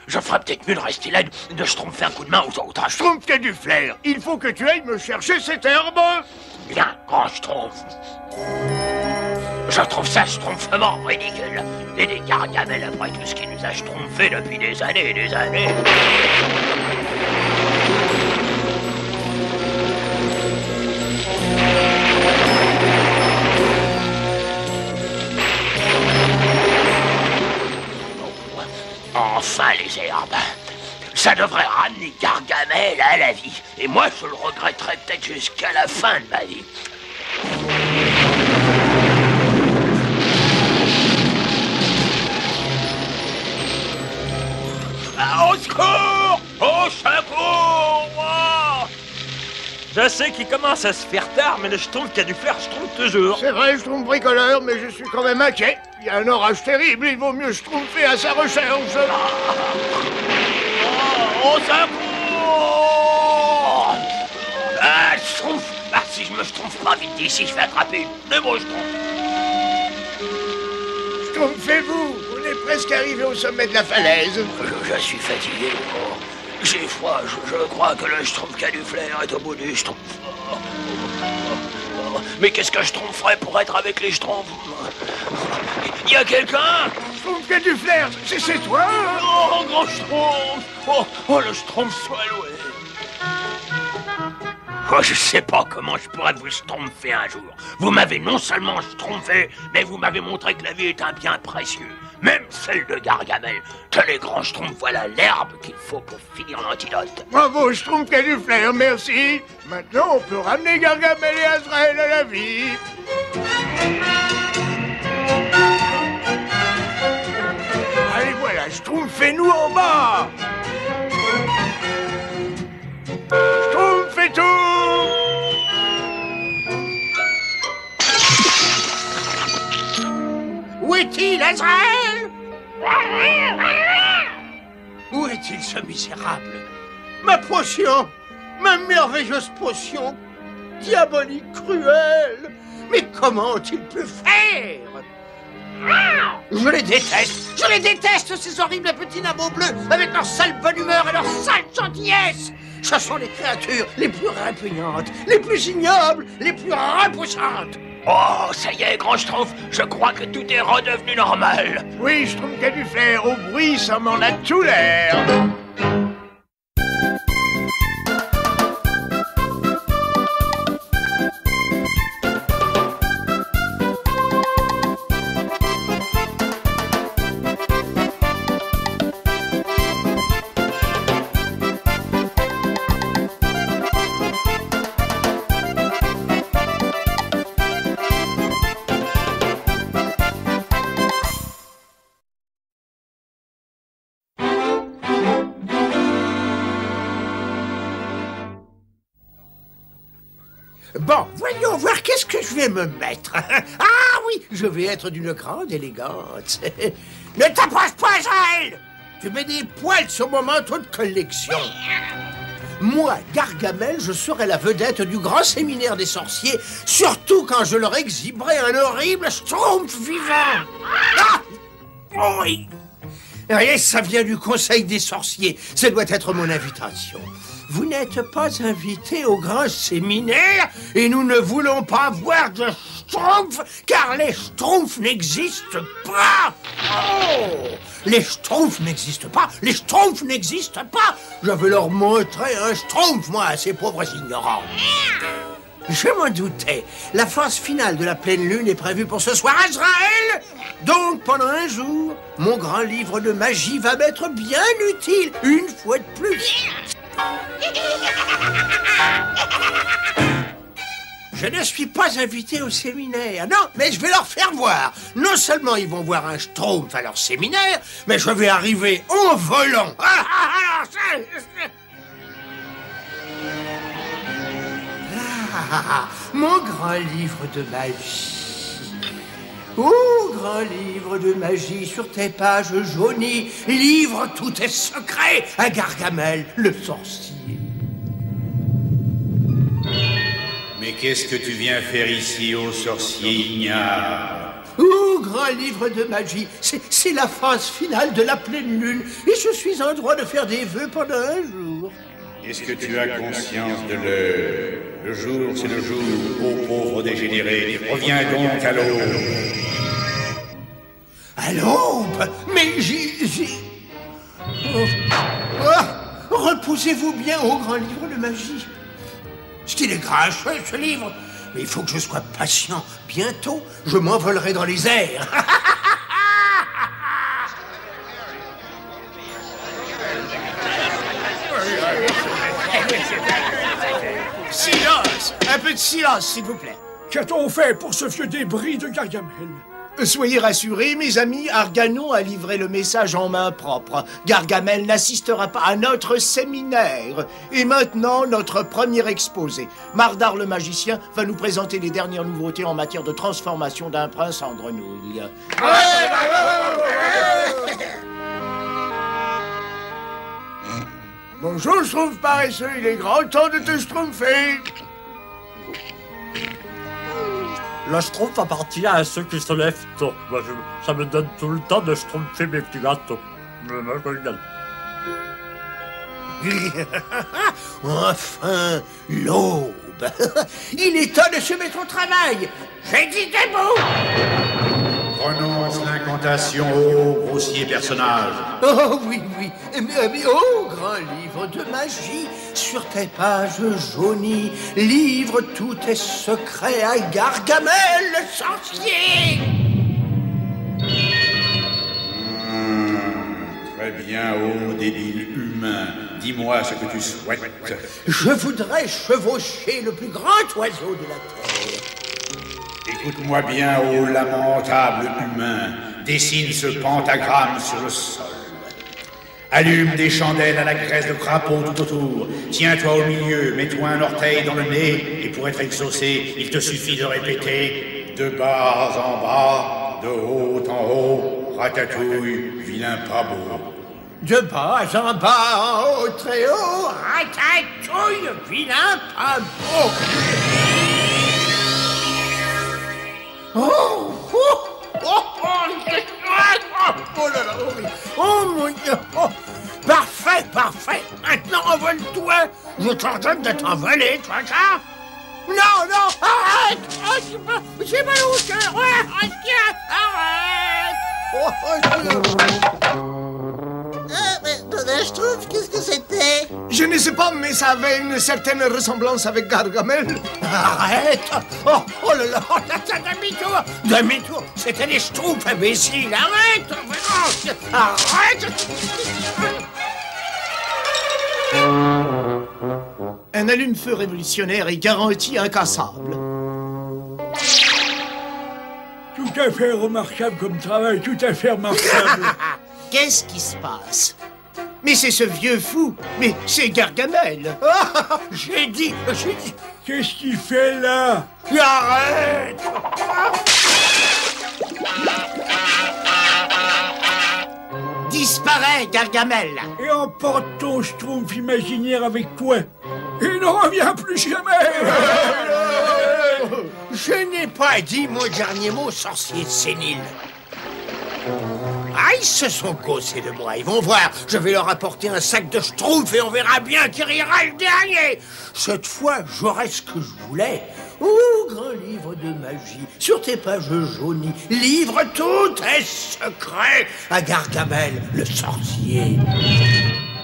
Je ferais peut-être mieux de rester là, de Schtroumpfer un coup de main aux autres. Schtroumpf qui a du flair, il faut que tu ailles me chercher cette herbe. Bien, grand Schtroumpf. Je trouve ça schtroumpfement ridicule. Et des Gargamel après tout ce qui nous a schtroumpfé depuis des années et des années. Enfin les herbes. Ça devrait ramener Gargamel à la vie. Et moi, je le regretterai peut-être jusqu'à la fin de ma vie. Au secours! Au secours! Oh! Je sais qu'il commence à se faire tard, mais le Schtroumpf qui a du flair, Schtroumpf toujours. C'est vrai, Schtroumpf bricoleur, mais je suis quand même inquiet. Il y a un orage terrible, il vaut mieux Schtroumpfer à sa recherche. Au secours! Schtroumpf! Ah, si je me schtroumpfe pas vite d'ici, je vais attraper une de vos Schtroumpfs. Schtroumpfez-vous, on est presque arrivé au sommet de la falaise. Je suis fatigué. Oh. J'ai froid, je crois que le Schtroumpf qui a du flair est au bout du Schtroumpf. Mais qu'est-ce que je tromperais pour être avec les Schtroumpfs? Il y a quelqu'un? Schtroumpf qui a du flair, c'est toi? Oh, grand Schtroumpf! Oh, le Schtroumpf soit loué! Oh, je sais pas comment je pourrais vous schtroumpfer un jour. Vous m'avez non seulement schtroumpfé, mais vous m'avez montré que la vie est un bien précieux. Même celle de Gargamel. Tenez, grand Schtroumpf, voilà l'herbe qu'il faut pour finir l'antidote. Bravo, Schtroumpf qui a du flair, merci. Maintenant, on peut ramener Gargamel et Azrael à la vie. Allez, voilà, Schtroumpfez-nous en bas. Schtroumpf et tout. Où est-il, Azrael? Où est-il, ce misérable? Ma potion! Ma merveilleuse potion! Diabolique, cruelle! Mais comment ont-ils pu faire? Je les déteste! Je les déteste, ces horribles petits nabots bleus, avec leur sale bonne humeur et leur sale gentillesse! Ce sont les créatures les plus répugnantes, les plus ignobles, les plus repoussantes. Oh, ça y est, grand Schtroumpf, je crois que tout est redevenu normal. Oui, Schtroumpf a du flair. Au bruit, ça m'en a tout l'air. Bon, voyons voir qu'est-ce que je vais me mettre. Ah oui, je vais être d'une grande élégance. Ne t'approche pas à elle. Tu mets des poils sur mon manteau de collection. Moi, Gargamel, je serai la vedette du grand séminaire des sorciers, surtout quand je leur exhiberai un horrible Schtroumpf vivant. Ah oui. Et ça vient du Conseil des sorciers. Ça doit être mon invitation. Vous n'êtes pas invité au grand séminaire et nous ne voulons pas voir de Schtroumpfs car les Schtroumpfs n'existent pas. Oh, les Schtroumpfs n'existent pas. Les Schtroumpfs n'existent pas. Je vais leur montrer un Schtroumpf, moi, à ces pauvres ignorants. Je m'en doutais. La phase finale de la pleine lune est prévue pour ce soir à Israël. Donc, pendant un jour, mon grand livre de magie va m'être bien utile, une fois de plus. Je ne suis pas invité au séminaire, non, mais je vais leur faire voir. Non seulement ils vont voir un Schtroumpf à leur séminaire, mais je vais arriver en volant. Mon grand livre de magie. Oh, grand livre de magie, sur tes pages jaunies, livre tous tes secrets à Gargamel, le sorcier. Mais qu'est-ce que tu viens faire ici, ô sorcier ignare? Oh, grand livre de magie, c'est la phase finale de la pleine lune, et je suis en droit de faire des vœux pendant un jour. Est-ce que tu as conscience de l'heure? Le jour, c'est le jour, ô pauvre dégénéré. Reviens donc à l'aube. À l'aube? Mais j'ai... Reposez-vous bien, ô grand livre de magie. Il est grincheux, ce livre. Mais il faut que je sois patient. Bientôt, je m'envolerai dans les airs. Silence! Un peu de silence, s'il vous plaît. Qu'a-t-on fait pour ce vieux débris de Gargamel? Soyez rassurés, mes amis, Arganon a livré le message en main propre. Gargamel n'assistera pas à notre séminaire. Et maintenant, notre premier exposé. Mardar le magicien va nous présenter les dernières nouveautés en matière de transformation d'un prince en grenouille. Bonjour, Schtroumpf paresseux, il est grand temps de te schtroumpfer. Le Schtroumpf appartient à ceux qui se lèvent tôt. Moi, ça me donne tout le temps de schtroumpfer mes petits gâteaux. Enfin, l'aube. Il est temps de se mettre au travail. J'ai dit debout. Prononce l'incantation, ô grossier personnage. Oh oui, oui. Mais oh, grand livre de magie, sur tes pages jaunies, livre tous tes secrets à Gargamel, le sorcier. Très bien, ô débile humain. Dis-moi ce que tu souhaites. Je voudrais chevaucher le plus grand oiseau de la terre. Écoute-moi bien, ô lamentable humain. Dessine ce pentagramme sur le sol. Allume des chandelles à la graisse de crapaud tout autour. Tiens-toi au milieu, mets-toi un orteil dans le nez, et pour être exaucé, il te suffit de répéter de bas en bas, de haut en haut, ratatouille, vilain pas beau. De bas en bas, en haut, très haut, ratatouille, vilain pas beau. Oh, oh, oh, oh, oh là là, oh, oui. Oh mon Dieu, oh. Parfait, parfait. Maintenant, envole-toi. Je t'ordonne de t'envoler, tu vois ça? Non, non, arrête! J'ai mal au cœur! Arrête! Ah, mais Donna Schtroumpf, qu'est-ce que c'était? Je ne sais pas, mais ça avait une certaine ressemblance avec Gargamel. Arrête! Oh là là! Demi-tour! Demi-tour! C'était des Schtroumpfs, imbécile! Arrête! Arrête! Un allume-feu révolutionnaire est garanti incassable. Tout à fait remarquable comme travail, tout à fait remarquable. Qu'est-ce qui se passe? Mais c'est ce vieux fou! Mais c'est Gargamel! J'ai dit... Qu'est-ce qu'il fait là? Arrête! Disparaît, Gargamel! Et emporte ton Schtroumpf imaginaire avec toi. Il ne revient plus jamais. Je n'ai pas dit mon dernier mot, sorcier sénile. Ah, ils se sont cassés de moi, ils vont voir. Je vais leur apporter un sac de Schtroumpf et on verra bien qui rira le dernier. Cette fois, j'aurai ce que je voulais. Oh, grand livre de magie, sur tes pages jaunies, livre tous tes secrets à Gargamel, le sorcier.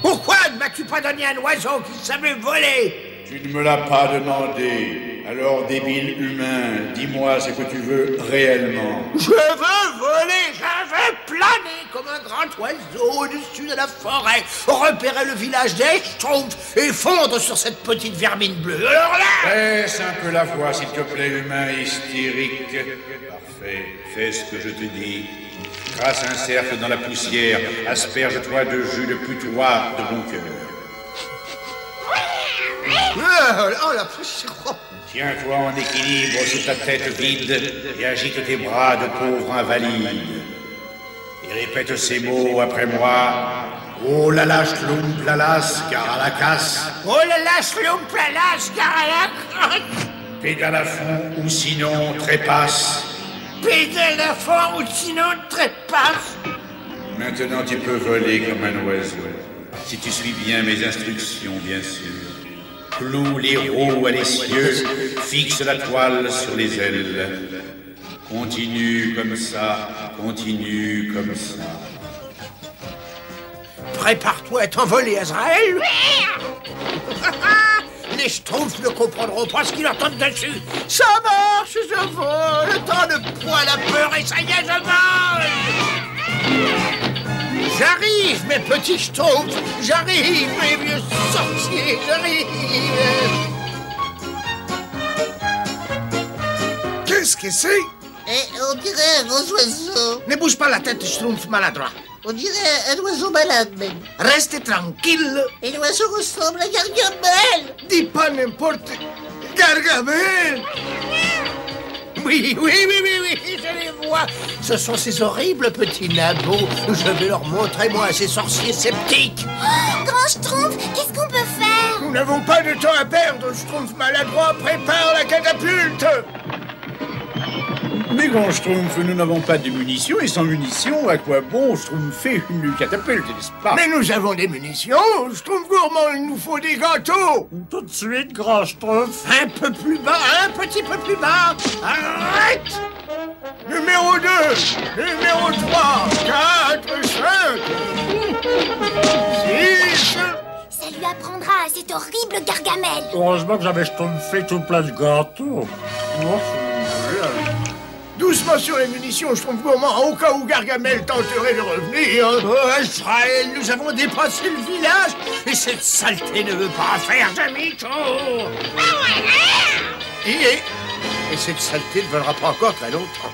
Pourquoi ne m'as-tu pas donné un oiseau qui savait voler? Tu ne me l'as pas demandé. Alors, débile humain, dis-moi ce que tu veux réellement. Je veux voler, je veux planer comme un grand oiseau au-dessus de la forêt, repérer le village des Schtroumpfs et fondre sur cette petite vermine bleue. Alors là... Baisse un peu la voix, s'il te plaît, humain hystérique. Parfait, fais ce que je te dis. Trace un cercle dans la poussière, asperge-toi de jus de putois de bon cœur. Oh la poussière. Tiens-toi en équilibre sur ta tête vide et agite tes bras de pauvre invalide. Et répète ces mots après moi. Oh la la schloump la las garalakas. Oh la la schloump la las garalakas. Pédale à fond ou sinon trépasse. Pédale à fond ou sinon trépasse. Maintenant tu peux voler comme un oiseau. Si tu suis bien mes instructions, bien sûr. Cloue les roues à l'essieu, fixe la toile sur les ailes. Continue comme ça, continue comme ça. Prépare-toi à t'envoler, Azraël. Les Schtroumpfs ne comprendront pas ce qui leur tombe dessus. Ça marche, je vole. Le temps de poil à peur et ça y est, je vole. J'arrive, mes petits Schtroumpfs. J'arrive, mes vieux sorciers. J'arrive. Qu'est-ce que c'est? On dirait un gros oiseau. Ne bouge pas la tête, Schtroumpf maladroit. On dirait un oiseau malade, même. Restez tranquille. Et l'oiseau ressemble à Gargamel. Dis pas n'importe... Gargamel. Oui, je les vois. Ce sont ces horribles petits nabots. Je vais leur montrer, moi, ces sorciers sceptiques. Oh, grand Schtroumpf, qu'est-ce qu'on peut faire? Nous n'avons pas de temps à perdre. Schtroumpf maladroit, prépare la catapulte. Mais grand Schtroumpf, nous n'avons pas de munitions, et sans munitions, à quoi bon Schtroumpfer une catapulte, n'est-ce pas? Mais nous avons des munitions. Schtroumpf gourmand, il nous faut des gâteaux. Tout de suite, grand Schtroumpf. Un peu plus bas, un petit peu plus bas. Arrête. Numéro 2, numéro 3, 4, 5, 6... Ça lui apprendra à cet horrible Gargamel. Heureusement que j'avais Schtroumpfé tout plein de gâteaux. Doucement sur les munitions, Schtroumpf gourmand, au cas où Gargamel tenterait de revenir. Oh, Israël, nous avons dépassé le village et cette saleté ne veut pas faire demi-tour. Et cette saleté ne durera pas encore très longtemps.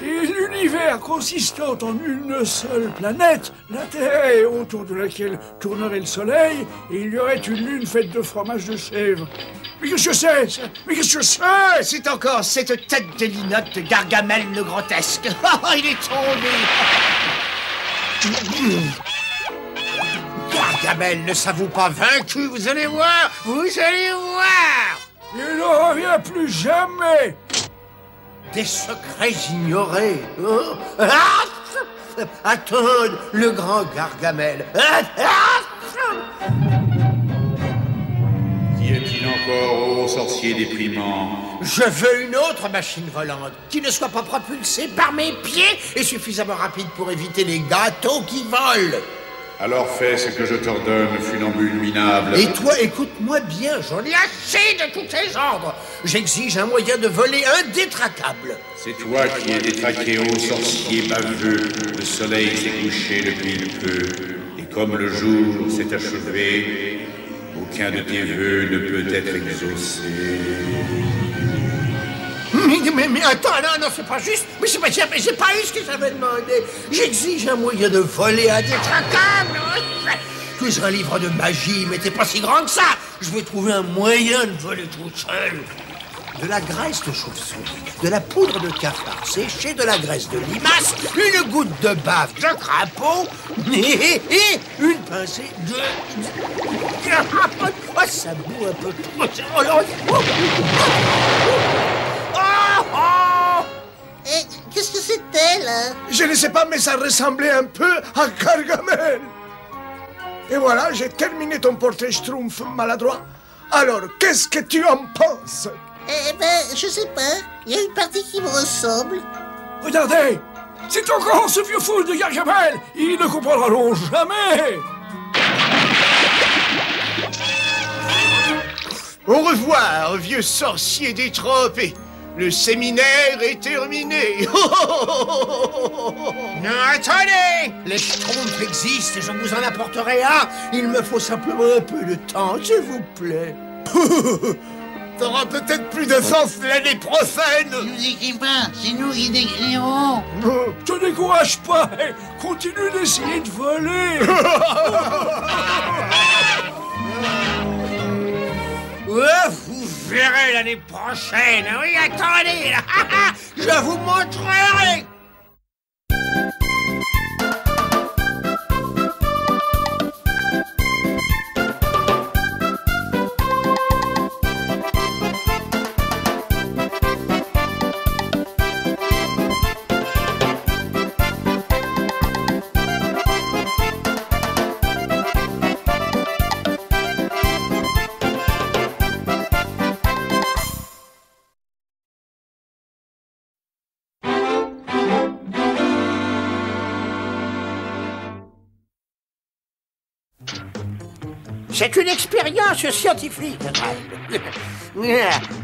Et l'univers consistant en une seule planète, la Terre, autour de laquelle tournerait le Soleil, et il y aurait une lune faite de fromage de chèvre. Mais qu'est-ce que c'est ça? Mais qu'est-ce que c'est? C'est encore cette tête de linotte de Gargamel le grotesque. Il est tombé. Gargamel ne s'avoue pas vaincu, vous allez voir. Vous allez voir. Il ne revient plus jamais. Des secrets ignorés. Oh. Attends, le grand Gargamel. encore, ô sorcier déprimant. Je veux une autre machine volante, qui ne soit pas propulsée par mes pieds et suffisamment rapide pour éviter les gâteaux qui volent. Alors fais ce que je t'ordonne, funambule minable. Et toi, écoute-moi bien, j'en ai assez de tous ces ordres. J'exige un moyen de voler indétracable. C'est toi qui es détraqué, ô sorcier baveux. Le soleil s'est couché depuis peu, et comme le jour s'est achevé, aucun de tes vœux ne peut être exaucé. Mais attends, non, c'est pas juste. Mais j'ai pas eu ce que j'avais demandé. J'exige un moyen de voler indétracable. Tu es un livre de magie, mais t'es pas si grand que ça. Je vais trouver un moyen de voler tout seul. De la graisse de chauve-souris, de la poudre de cafard séché, de la graisse de limace, une goutte de bave de crapaud et une pincée de... Oh, ça boue un peu trop. Qu'est-ce que c'était, là? Je ne sais pas, mais ça ressemblait un peu à Gargamel. Et voilà, j'ai terminé ton portrait Schtroumpf maladroit. Alors, qu'est-ce que tu en penses? Eh ben, je sais pas. Il y a une partie qui me ressemble. Regardez, c'est encore ce vieux fou de Gargamel. Il ne comprendront jamais. Au revoir, vieux sorcier détrempé. Le séminaire est terminé. Non, attendez! Les Schtroumpfs existent et je vous en apporterai un. Il me faut simplement un peu de temps, s'il vous plaît. T'auras peut-être plus de sens l'année prochaine. Ne nous écris pas, c'est nous qui décrirons. Te décourage pas. Continue d'essayer de voler. Vous verrez l'année prochaine. Oui, attendez. Je vous montrerai. C'est une expérience scientifique.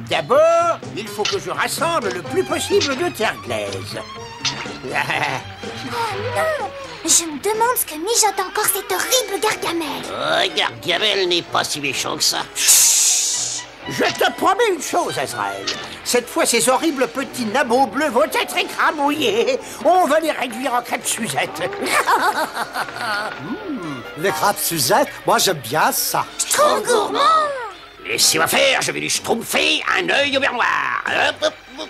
D'abord, il faut que je rassemble le plus possible de terre glaise. Oh non! Je me demande ce que mijote encore cet horrible Gargamel. Oh, Gargamel n'est pas si méchant que ça. Je te promets une chose, Azraël. Cette fois, ces horribles petits nabots bleus vont être écrabouillés. On va les réduire en crêpes Suzette. Les crêpes Suzette, moi j'aime bien ça. Trop gourmand! Laissez-moi faire, je vais lui schtroumpfer un œil au bernoir.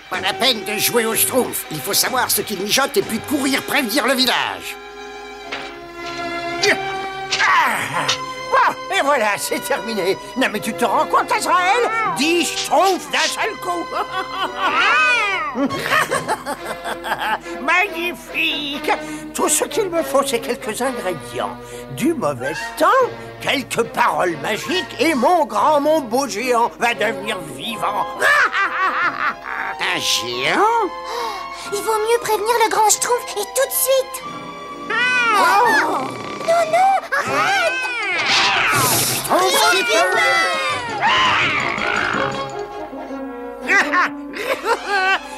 Pas la peine de jouer au schtroumpf. Il faut savoir ce qu'il mijote et puis courir prévenir le village. Bon, et voilà, c'est terminé. Non mais tu te rends compte, Azraël? 10 schtroumpfs d'un seul coup. Magnifique. Tout ce qu'il me faut, c'est quelques ingrédients. Du mauvais temps, quelques paroles magiques et mon beau géant va devenir vivant. Un géant? Il vaut mieux prévenir le grand Schtroumpf et tout de suite. Non, non, arrête!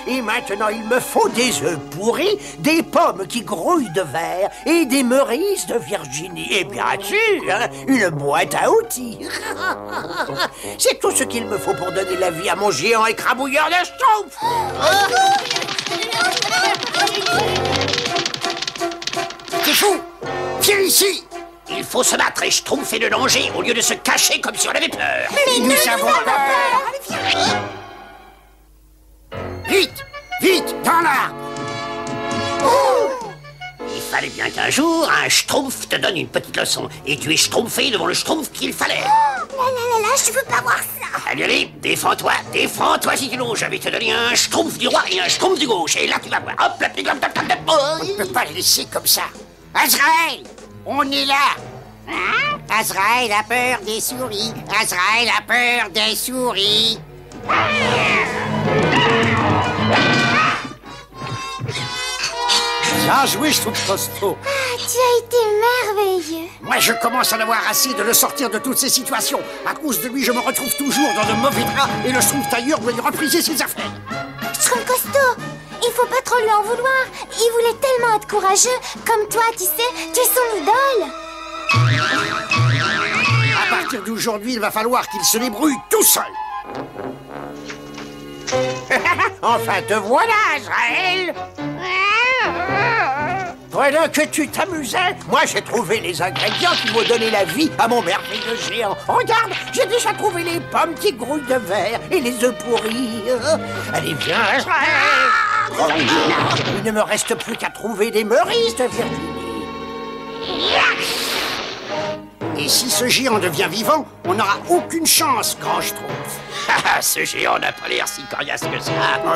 Et maintenant, il me faut des œufs pourris, des pommes qui grouillent de verre et des merises de Virginie. Et bien sûr, une boîte à outils. C'est tout ce qu'il me faut pour donner la vie à mon géant écrabouilleur de Schtroumpf. C'est fou! Viens ici! Il faut se battre et schtroumpfer le danger au lieu de se cacher comme si on avait peur. Mais nous avons pas peur! Vite! Vite! Dans l'arbre! Il fallait bien qu'un jour, un schtroumpf te donne une petite leçon. Et tu es schtroumpfé devant le schtroumpf qu'il fallait. Là, je veux pas voir ça! Allez, défends-toi si tu l'oses. Je vais te donner un schtroumpf du droit et un schtroumpf du gauche. Et là, tu vas voir. Hop, là, On ne peut pas le laisser comme ça. Azraël, on est là. Hein? Azraël a peur des souris. Azraël a peur des souris. Bien joué, Schtroumpf costaud. Ah, tu as été merveilleux. Moi, je commence à en avoir assez de le sortir de toutes ces situations. À cause de lui, je me retrouve toujours dans de mauvais draps et le Schtroumpf tailleur doit y repriser ses affaires. Schtroumpf costaud, il faut pas trop lui en vouloir. Il voulait tellement être courageux. Comme toi, tu sais, tu es son idole. À partir d'aujourd'hui, il va falloir qu'il se débrouille tout seul. Enfin, te voilà, Azraël. Voilà que tu t'amusais. Moi, j'ai trouvé les ingrédients qui vont donner la vie à mon merveilleux géant. Regarde, j'ai déjà trouvé les pommes qui grouillent de verre et les œufs pourris. Allez, viens, Azraël. Il ne me reste plus qu'à trouver des merises de Virginie. Et si ce géant devient vivant, on n'aura aucune chance, grand Schtroumpf. Ce géant n'a pas l'air si coriace que ça.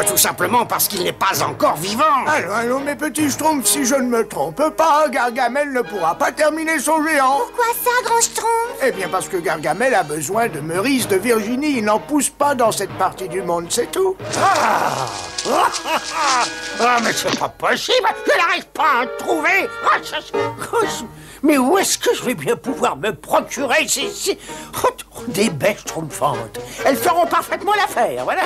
Tout simplement parce qu'il n'est pas encore vivant. Allons, mes petits Schtroumpfs, si je ne me trompe pas, Gargamel ne pourra pas terminer son géant. Pourquoi ça, grand Schtroumpf? Eh bien, parce que Gargamel a besoin de merises de Virginie. Il n'en pousse pas dans cette partie du monde, c'est tout. Mais c'est pas possible. Je n'arrive pas à en trouver. Mais où est-ce que je vais bien pouvoir me procurer des bêches schtroumpfantes? Elles feront parfaitement l'affaire, voilà.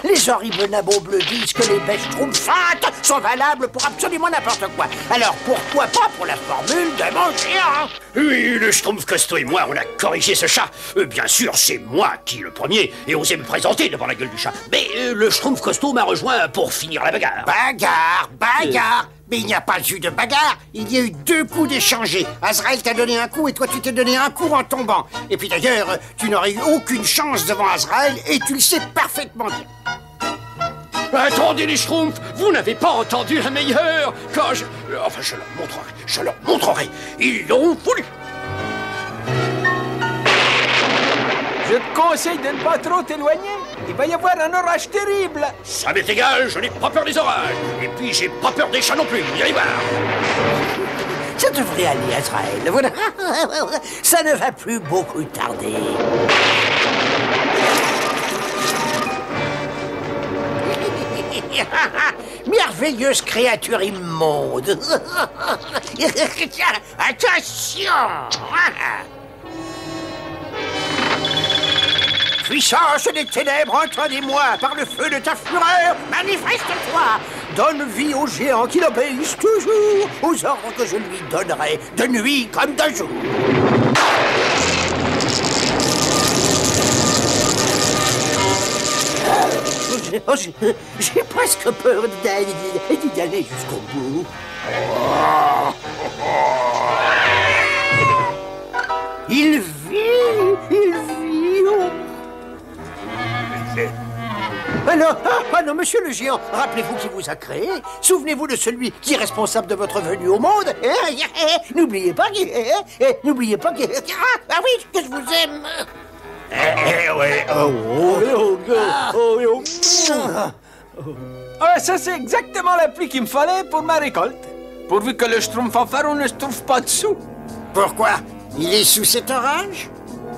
Les horribles nabots bleus disent que les bêches schtroumpfantes sont valables pour absolument n'importe quoi. Alors pourquoi pas pour la formule de mon géant? Oui, le Schtroumpf costaud et moi, on a corrigé ce chat. Bien sûr, c'est moi qui, le premier, ai osé me présenter devant la gueule du chat. Mais le Schtroumpf costaud m'a rejoint pour finir la bagarre. Bagarre. Mais il n'y a pas eu de bagarre, il y a eu 2 coups d'échangés. Azraël t'a donné un coup et toi tu t'es donné un coup en tombant. Et puis d'ailleurs, tu n'aurais eu aucune chance devant Azraël et tu le sais parfaitement bien. Attendez les Schtroumpfs, vous n'avez pas entendu la meilleure. Quand je... Enfin, je leur montrerai. Ils l'ont voulu. Je te conseille de ne pas trop t'éloigner. Il va y avoir un orage terrible. Ça m'est égal, je n'ai pas peur des orages. Et puis, j'ai pas peur des chats non plus, vous allez voir. Ça devrait aller, Azraël. Voilà. Ça ne va plus beaucoup tarder. Merveilleuse créature immonde. Attention. Puissance des ténèbres, entendez-moi, par le feu de ta fureur, manifeste-toi. Donne vie aux géants qui l'obéissent toujours aux ordres que je lui donnerai, de nuit comme de jour. J'ai presque peur d'aller jusqu'au bout. Il vit. Ah non, monsieur le géant, rappelez-vous qui vous a créé. Souvenez-vous de celui qui est responsable de votre venue au monde. N'oubliez pas que... Ah oui, que je vous aime. Ça, c'est exactement la pluie qu'il me fallait pour ma récolte. Pourvu que le Schtroumpf fanfaron ne se trouve pas dessous. Pourquoi? Il est sous cet orage?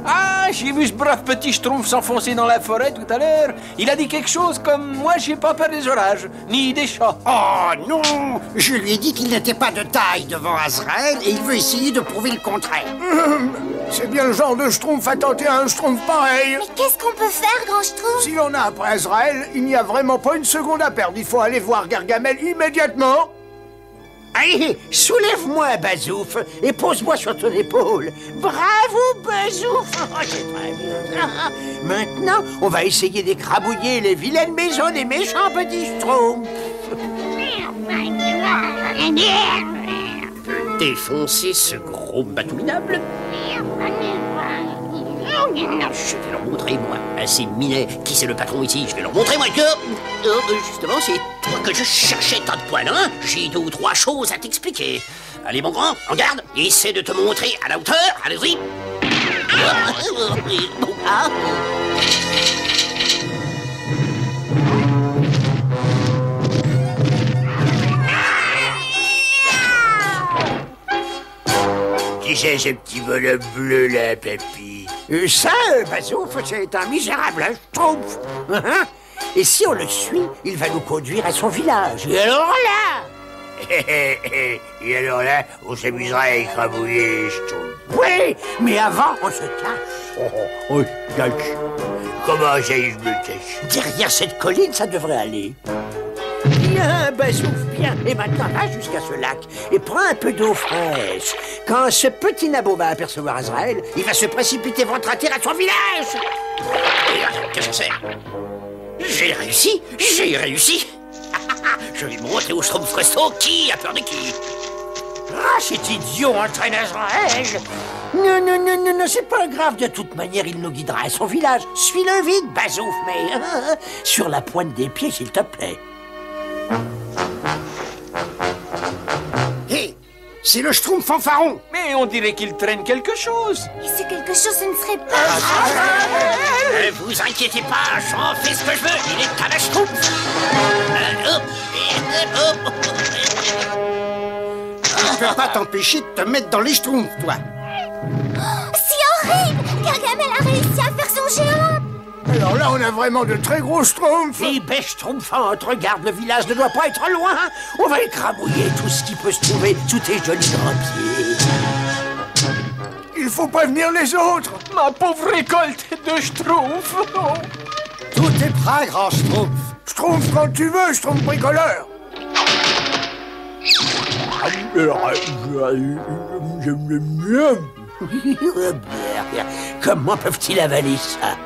Ah, j'ai vu ce brave petit Schtroumpf s'enfoncer dans la forêt tout à l'heure. Il a dit quelque chose comme « Moi, j'ai pas peur des orages, ni des chats. » Oh non! Je lui ai dit qu'il n'était pas de taille devant Azraël et il veut essayer de prouver le contraire. C'est bien le genre de Schtroumpf à tenter un Schtroumpf pareil. Mais qu'est-ce qu'on peut faire, grand Schtroumpf? Si on a après Azraël, il n'y a vraiment pas une seconde à perdre. Il faut aller voir Gargamel immédiatement. Allez, soulève-moi, Bazouf, et pose-moi sur ton épaule. Bravo, Bazouf! C'est très bien. Maintenant, on va essayer d'écrabouiller les vilaines maisons des méchants petits Schtroumpfs. Défoncer ce gros bateau minable. Je vais leur montrer, moi, à ces minets, qui c'est le patron ici. Je vais leur montrer, moi, que... justement, c'est toi que je cherchais, tas de poil, hein. J'ai 2 ou 3 choses à t'expliquer. Allez, mon grand, en garde. Essaie de te montrer à la hauteur. Allez-y. c'est ce petit bonhomme bleu là, papy? Ça, Bazouf, c'est un misérable schtroumpf. Et si on le suit, il va nous conduire à son village. Et alors là... Et alors là, on s'amusera à écrabouiller les schtroumpfs. Oui, mais avant, on se cache. Oui, cache. Comment ça, je me cache? Derrière cette colline, ça devrait aller. Bien, Bazouf, bien. Et maintenant, va jusqu'à ce lac et prends un peu d'eau fraîche. Quand ce petit nabo va apercevoir Azraël, il va se précipiter ventre à terre à son village. Qu'est-ce que c'est? J'ai réussi! J'ai réussi! Je vais montrer au Schtroumpf Presto qui a peur de qui! Ah, cet idiot entraîne Azraël! Non, non, non, non, non, c'est pas grave. De toute manière, il nous guidera à son village. Suis-le vite, Bazouf, mais sur la pointe des pieds, s'il te plaît. Hé, c'est le Schtroumpf fanfaron! Mais on dirait qu'il traîne quelque chose. Et ce quelque chose, ce ne serait pas... Ne vous inquiétez pas, j'en fais ce que je veux, il est à la Schtroumpf. Je ne peux pas t'empêcher de te mettre dans les Schtroumpfs, toi. C'est horrible! Gargamel a réussi à faire son géant! Alors là, on a vraiment de très gros schtroumpfs. Les bêtes schtroumpfantes, regarde, le village ne doit pas être loin. On va écrabouiller tout ce qui peut se trouver sous tes jolis grands pieds. Il faut prévenir les autres. Ma pauvre récolte de schtroumpfs. Tout est prêt, grand Schtroumpf. Schtroumpf quand tu veux, Schtroumpf bricoleur. Comment peuvent-ils avaler ça?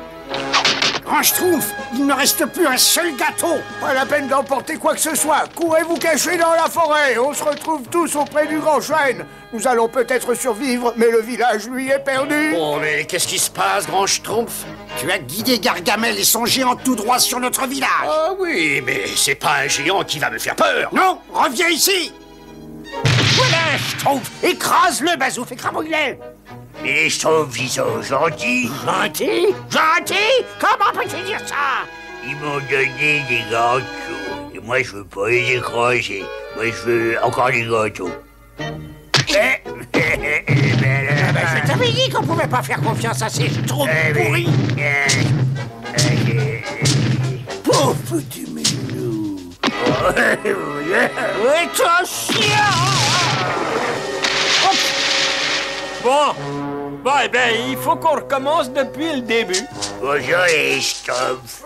Grand Schtroumpf, il ne reste plus un seul gâteau. Pas la peine d'emporter quoi que ce soit. Courez vous cacher dans la forêt. On se retrouve tous auprès du grand chêne. Nous allons peut-être survivre, mais le village, lui, est perdu. Oh, mais qu'est-ce qui se passe, grand Schtroumpf? Tu as guidé Gargamel et son géant tout droit sur notre village. Ah oui, mais c'est pas un géant qui va me faire peur. Non, reviens ici. Voilà, Schtroumpf. Écrase-le, Bazouf, écrabouille-le. Mais les Schtroumpfs, ils sont gentils. Gentils? Gentils? Comment peux-tu dire ça? Ils m'ont donné des gâteaux. Et moi, je veux pas les écraser. Moi, je veux encore des gâteaux. Je t'avais dit qu'on pouvait pas faire confiance à ces Schtroumpfs pourris. Pauvre petit minou. Et ton chien. Bon, eh ben, il faut qu'on recommence depuis le début. Bonjour les Schtroumpfs.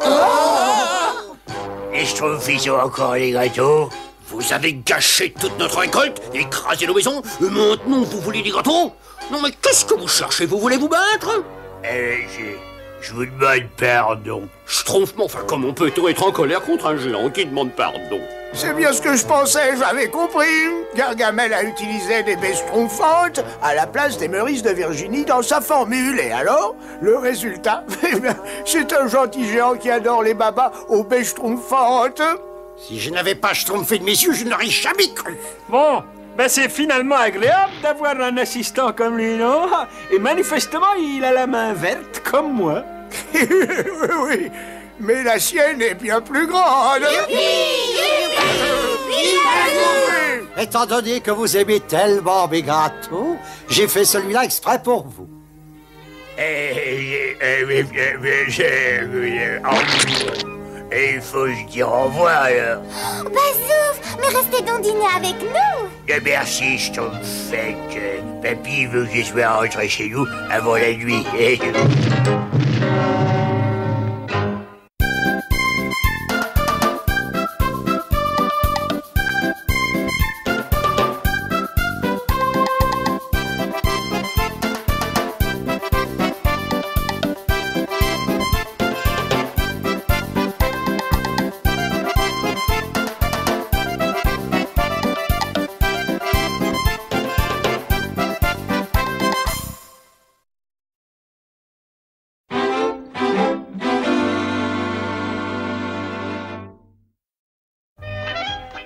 Les Schtroumpfs, ils ont encore les gâteaux. Vous avez gâché toute notre récolte, écrasé nos maisons, et maintenant vous voulez des gâteaux? Non mais qu'est-ce que vous cherchez? Vous voulez vous battre? Je vous demande pardon. Schtroumpf, mais enfin, comment peut-on être en colère contre un géant qui demande pardon? C'est bien ce que je pensais, j'avais compris. Gargamel a utilisé des baies schtroumpfantes à la place des Meurices de Virginie dans sa formule. Et alors, le résultat, c'est un gentil géant qui adore les babas aux baies schtroumpfantes. Si je n'avais pas schtroumpfé de mes yeux, je n'aurais jamais cru. Bon, ben c'est finalement agréable d'avoir un assistant comme lui, non? Et manifestement, il a la main verte comme moi. Oui, mais la sienne est bien plus grande. Étant donné que vous aimez tellement mes gâteaux, j'ai fait celui-là exprès pour vous. Et il faut se dire au revoir, alors. Bazouf, mais restez donc dîner avec nous. Merci, Schtroumpfette. Papy veut que je sois rentré chez nous avant la nuit.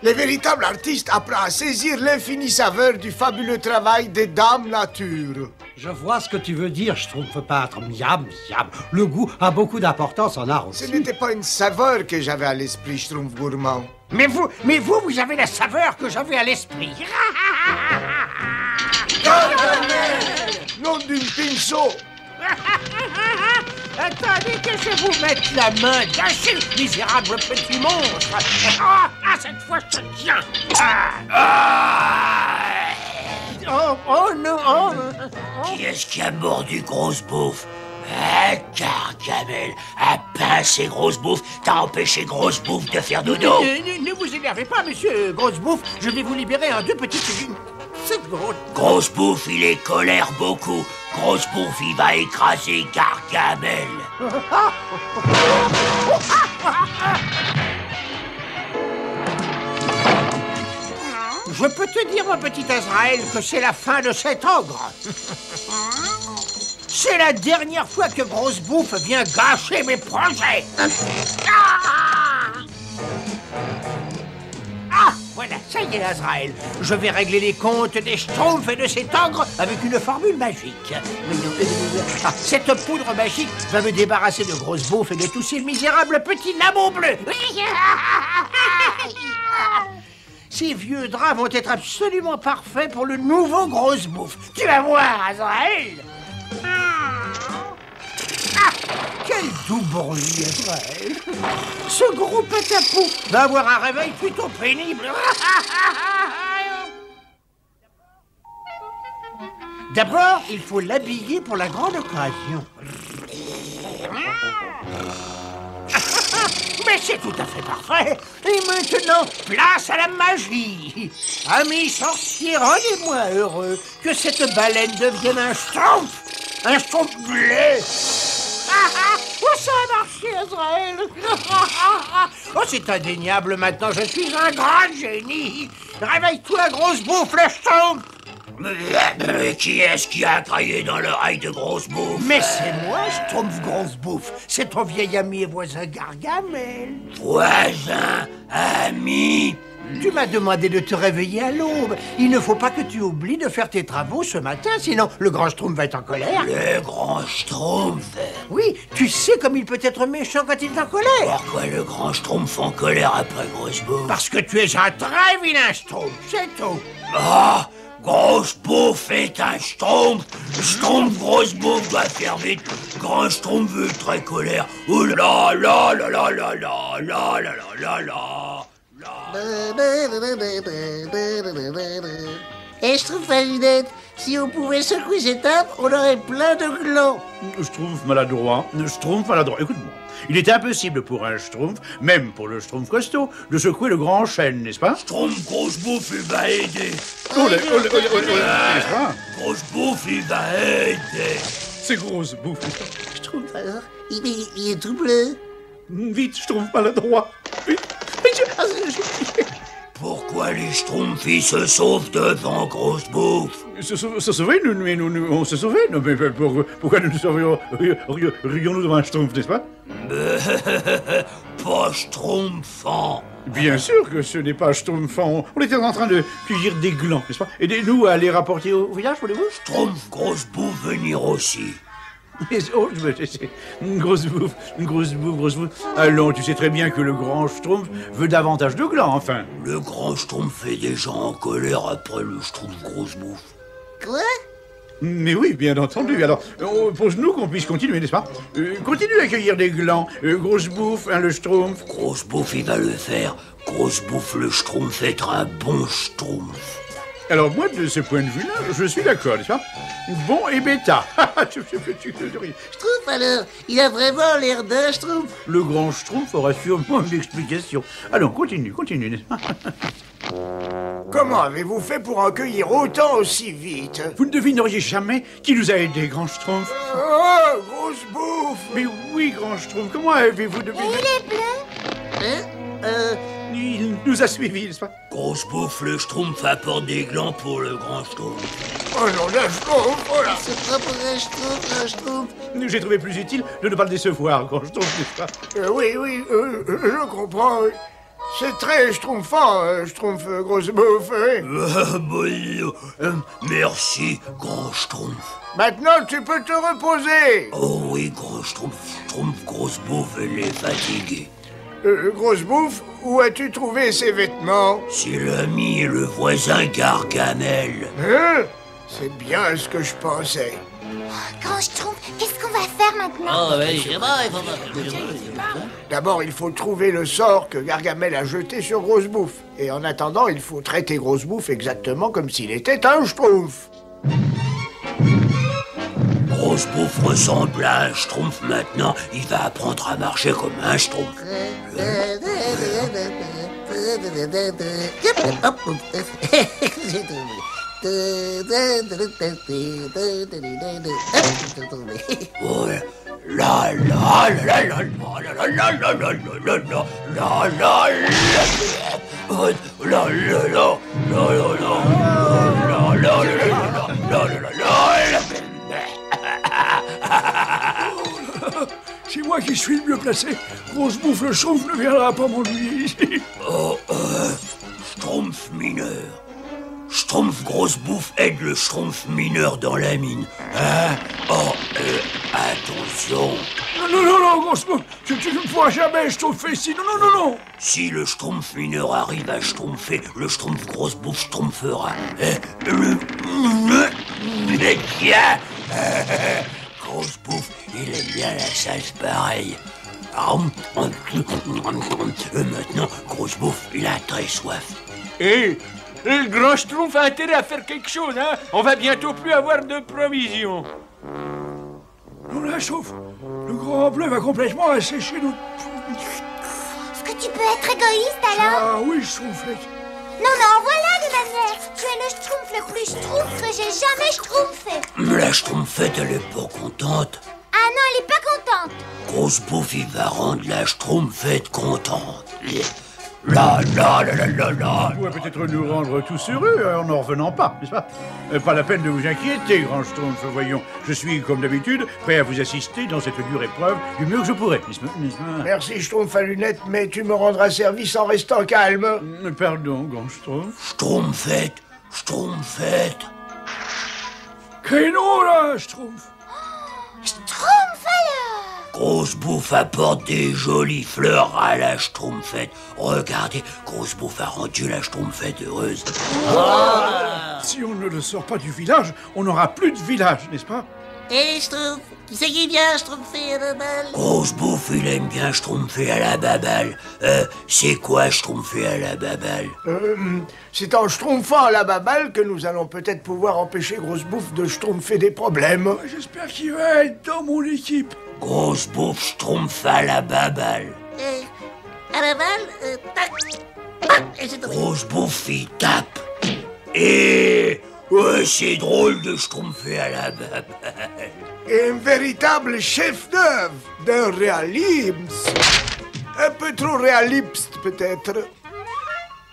Les véritables artistes apprennent à saisir l'infinie saveur du fabuleux travail des dames nature. Je vois ce que tu veux dire, Schtroumpf peintre. Miam, miam. Le goût a beaucoup d'importance en art aussi. Ce n'était pas une saveur que j'avais à l'esprit, Schtroumpf gourmand. Mais vous avez la saveur que j'avais à l'esprit. Nom d'une pinceau. Attendez que je vous mette la main dessus, misérable petit monstre. Ah, cette fois, je te tiens. Oh non. Qui est-ce qui a mordu Grosse Bouffe? Gargamel a pincé Grosse Bouffe. T'as empêché Grosse Bouffe de faire dodo. Ne vous énervez pas, monsieur Grosse Bouffe. Je vais vous libérer en 2 petites secondes. Grosse Bouffe, il est colère beaucoup. Grosse Bouffe, il va écraser Gargamel. Je peux te dire, mon petit Azraël, que c'est la fin de cet ogre. C'est la dernière fois que Grosse Bouffe vient gâcher mes projets. Voilà, ça y est, Azraël. Je vais régler les comptes des Schtroumpfs et de cet ogre avec une formule magique. Cette poudre magique va me débarrasser de Grosse Bouffe et de tous ces misérables petits nabots bleus. Ces vieux draps vont être absolument parfaits pour le nouveau Grosse Bouffe. Tu vas voir, Azraël. Quel doux bruit, Azraël. Ce gros patapou va avoir un réveil plutôt pénible. D'abord, il faut l'habiller pour la grande occasion. Mais c'est tout à fait parfait. Et maintenant, place à la magie. Amis sorciers, rendez-moi heureux que cette baleine devienne un schtroumpf. Un schtroumpf bleu. Oh, ça a marché, Azraël. Oh, c'est indéniable, maintenant je suis un grand génie. Réveille-toi, Grosse Bouffe, le schtroumpf. Mais qui est-ce qui a crié dans l'oreille de Grosse Bouffe? Mais c'est moi, Schtroumpf Grosse Bouffe. C'est ton vieil ami et voisin Gargamel. Voisin, ami. Tu m'as demandé de te réveiller à l'aube. Il ne faut pas que tu oublies de faire tes travaux ce matin, sinon le grand Schtroumpf va être en colère. Le grand Schtroumpf? Oui, tu sais comme il peut être méchant quand il est en colère. Pourquoi le grand Schtroumpf en colère après Grosse Bouffe? Parce que tu es un très vilain Schtroumpf, c'est tout. Ah! Grosse Bouffe est un Schtroumpf. Schtroumpf, Grosse Bouffe doit faire vite. Grand Schtroumpf veut très colère. Oh là là là là là là là là là là. Et Schtroumpfaginette, si on pouvait secouer cet arbre, on aurait plein de glands. Schtroumpf maladroit, Schtroumpf maladroit. Écoute-moi, il est impossible pour un Schtroumpf, même pour le Schtroumpf costaud, de secouer le grand chêne, n'est-ce pas? Schtroumpf, Grosse Bouffe, il va aider. Olé, n'est-ce pas? Grosse Bouffe, il va aider. C'est Grosse Bouffe. Schtroumpf, alors, il est tout bleu. Vite, Schtroumpf maladroit. Vite. Pourquoi les Schtroumpfs se sauvent devant Grosse Bouffe? Se sauver, on se sauvait. Non, mais pourquoi nous rions-nous devant un Schtroumpf, n'est-ce pas? Pas Schtroumpfant. Bien sûr que ce n'est pas Schtroumpfant. On était en train de cueillir des glands, n'est-ce pas? Aidez-nous à les rapporter au village, voulez-vous? Schtroumpf, Grosse Bouffe, venir aussi. Oh, c'est une grosse bouffe. Allons, tu sais très bien que le grand Schtroumpf veut davantage de glands, enfin. Le grand Schtroumpf est déjà en colère après le Schtroumpf Grosse Bouffe. Quoi? Mais oui, bien entendu. Alors, pose-nous qu'on puisse continuer, n'est-ce pas? Continue à cueillir des glands. Grosse Bouffe, le Schtroumpf. Grosse Bouffe, il va le faire. Grosse Bouffe, le Schtroumpf, être un bon Schtroumpf. Alors moi, de ce point de vue-là, je suis d'accord, n'est-ce pas? Bon et bêta. Schtroumpf, alors, il a vraiment l'air d'un Schtroumpf. Le grand Schtroumpf aura sûrement une explication. Allons, continue, n'est-ce pas? Comment avez-vous fait pour en cueillir autant aussi vite? Vous ne devineriez jamais qui nous a aidés, grand Schtroumpf. Oh, Grosse Bouffe! Mais oui, grand Schtroumpf, comment avez-vous deviné? Et il est bleu? Il nous a suivis, n'est-ce pas? Grosse Bouffe, le Schtroumpf apporte des glands pour le grand Schtroumpf. Oh non, la Schtroumpf, oh là! C'est propre un Schtroumpf. J'ai trouvé plus utile de ne pas le décevoir, grand Schtroumpf, n'est-ce pas? Oui, je comprends, oui. C'est très Schtroumpfant, Schtroumpf Grosse Bouffe, oui. Merci, grand Schtroumpf. Maintenant, tu peux te reposer. Oh oui, grand Schtroumpf. Schtroumpf Grosse Bouffe, elle est fatiguée. Grosse Bouffe, où as-tu trouvé ces vêtements? C'est l'ami et le voisin Gargamel. Hein? C'est bien ce que je pensais. Grand Schtroumpf, qu'est-ce qu'on va faire maintenant? Oh, ben, je sais pas, il faut... D'abord, il faut trouver le sort que Gargamel a jeté sur Grosse Bouffe. Et en attendant, il faut traiter Grosse Bouffe exactement comme s'il était un Schtroumpf. Grosse Bouffe ressemble à un Schtroumpf maintenant. Il va apprendre à marcher comme un Schtroumpf. Oh là là là là là là là là là là C'est moi qui suis le mieux placé. Grosse Bouffe, le Schtroumpf ne viendra pas m'ennuyer ici. Oh, Schtroumpf mineur. Schtroumpf Grosse Bouffe aide le Schtroumpf mineur dans la mine. Hein? Oh, attention. Non, Grosse Bouffe, tu ne pourras jamais Schtroumpfer ici. Non. Si le Schtroumpf mineur arrive à Schtroumpfer, le Schtroumpf Grosse Bouffe Schtroumpfera. Mais tiens, Grosse Bouffe, il aime bien la salse pareille. Maintenant, Grosse Bouffe, il a très soif. Le grand Schtroumpf a intérêt à faire quelque chose, hein? On va bientôt plus avoir de provisions. Non, la chauffe. Le grand bleu va complètement assécher notre... Est-ce que tu peux être égoïste alors? Ah oui, Schtroumpfette. Non, voilà de manière. Tu es le Schtroumpf le plus Schtroumpf que j'ai jamais Schtroumpfé. La Schtroumpfette, elle est pas contente. Ah non, elle est pas contente. Grosse Bouffe, il va rendre la Schtroumpfette contente. Là. Vous pouvez peut-être nous rendre tous heureux en n'en revenant pas, n'est-ce pas? Pas la peine de vous inquiéter, grand Schtroumpf, voyons. Je suis, comme d'habitude, prêt à vous assister dans cette dure épreuve du mieux que je pourrai, n'est-ce pas? Merci, Schtroumpf à lunettes, mais tu me rendras service en restant calme. Pardon, grand Schtroumpf. Schtroumpfette. Créneau, là, Schtroumpf. Schtroumpf alors. Grosse Bouffe apporte des jolies fleurs à la Schtroumpfette. Regardez, Grosse Bouffe a rendu la Schtroumpfette heureuse. Si on ne le sort pas du village, on n'aura plus de village, n'est-ce pas? Hé, Schtroumpf, qui c'est qui vient Schtroumpfer à la balle? Grosse Bouffe, il aime bien Schtroumpfer à la baballe. C'est quoi Schtroumpfer à la baballe? C'est en Schtroumpfant à la baballe que nous allons peut-être pouvoir empêcher Grosse Bouffe de Schtroumpfer des problèmes. J'espère qu'il va être dans mon équipe. Grosse Bouffe Schtroumpf à la baballe. À la balle, tac. Et c'est tombé. Grosse Bouffe, il tape. Et... ouais, c'est drôle de Schtroumpfer à la baballe. Un véritable chef-d'œuvre d'un réalisme. Un peu trop réaliste, peut-être.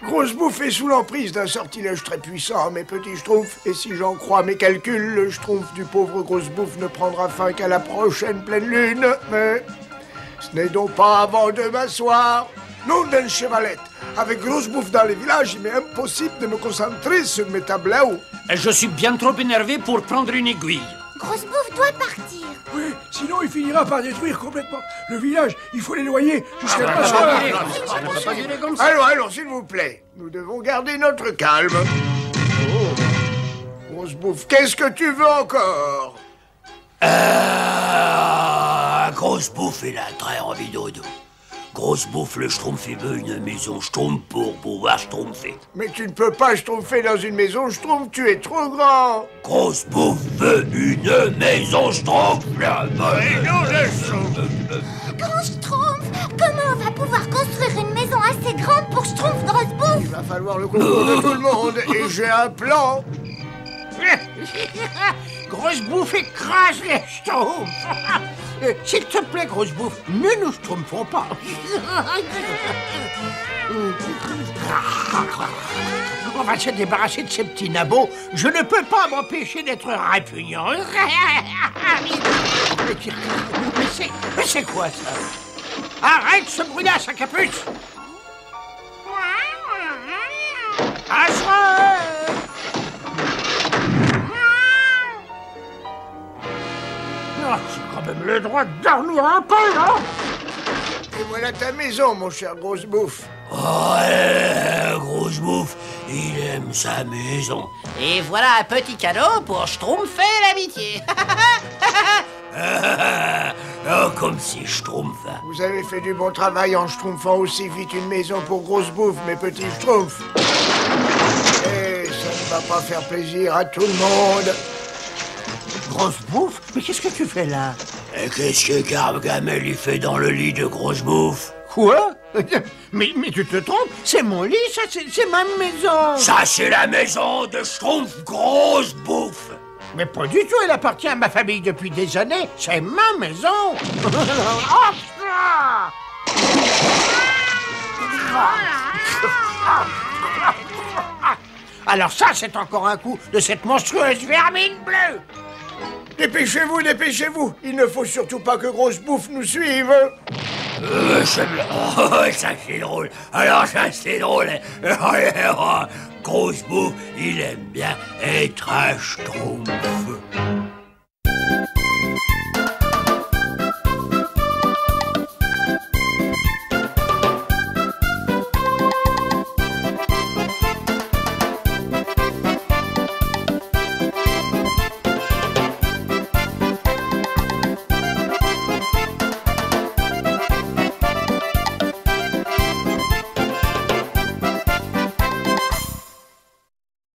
Grosse Bouffe est sous l'emprise d'un sortilège très puissant, mes petits Schtroumpfs. Et si j'en crois mes calculs, le Schtroumpf du pauvre Grosse Bouffe ne prendra fin qu'à la prochaine pleine lune. Mais ce n'est donc pas avant demain soir. Nom d'un chevalette. Avec Grosse Bouffe dans les villages, il m'est impossible de me concentrer sur mes tableaux. Je suis bien trop énervé pour prendre une aiguille. Grosse Bouffe doit partir. Oui, sinon il finira par détruire complètement le village. Il faut l'éloigner jusqu'à la soirée. Allons, s'il vous plaît. Nous devons garder notre calme. Grosse Bouffe, qu'est-ce que tu veux encore? Grosse Bouffe, il a très envie d'eau. Grosse Bouffe, le Schtroumpf, il veut une maison Schtroumpf pour pouvoir Schtroumpfer. Mais tu ne peux pas Schtroumpfer dans une maison Schtroumpf, tu es trop grand. Grosse Bouffe veut une maison Schtroumpf. Grand Schtroumpf, comment on va pouvoir construire une maison assez grande pour Schtroumpf Grosse Bouffe? Il va falloir le concours de tout le monde et j'ai un plan. Grosse Bouffe écrase les Schtroumpfs. S'il te plaît, Grosse Bouffe, ne nous Schtroumpfons pas. On va se débarrasser de ces petits nabots. Je ne peux pas m'empêcher d'être répugnant. Mais c'est quoi ça? Arrête ce brunasse à capuche. J'ai quand même le droit de dormir un peu, non? Et voilà ta maison, mon cher Grosse Bouffe. Ouais, grosse bouffe, il aime sa maison. Et voilà un petit cadeau pour schtroumpfer l'amitié. Oh, comme si Schtroumpf. Vous avez fait du bon travail en schtroumpfant aussi vite une maison pour grosse bouffe, mes petits schtroumpfs. Et ça ne va pas faire plaisir à tout le monde. Grosse bouffe? Mais qu'est-ce que tu fais là? Et qu'est-ce que Gargamel y fait dans le lit de grosse bouffe? Quoi? mais tu te trompes, c'est mon lit, ça, c'est ma maison. Ça, c'est la maison de Schtroumpf, grosse bouffe. Mais pas du tout, elle appartient à ma famille depuis des années. C'est ma maison. Alors ça, c'est encore un coup de cette monstrueuse vermine bleue. Dépêchez-vous, dépêchez-vous. Il ne faut surtout pas que grosse bouffe nous suive. Ça c'est drôle. Alors ça c'est drôle. Grosse bouffe, il aime bien être un Schtroumpf.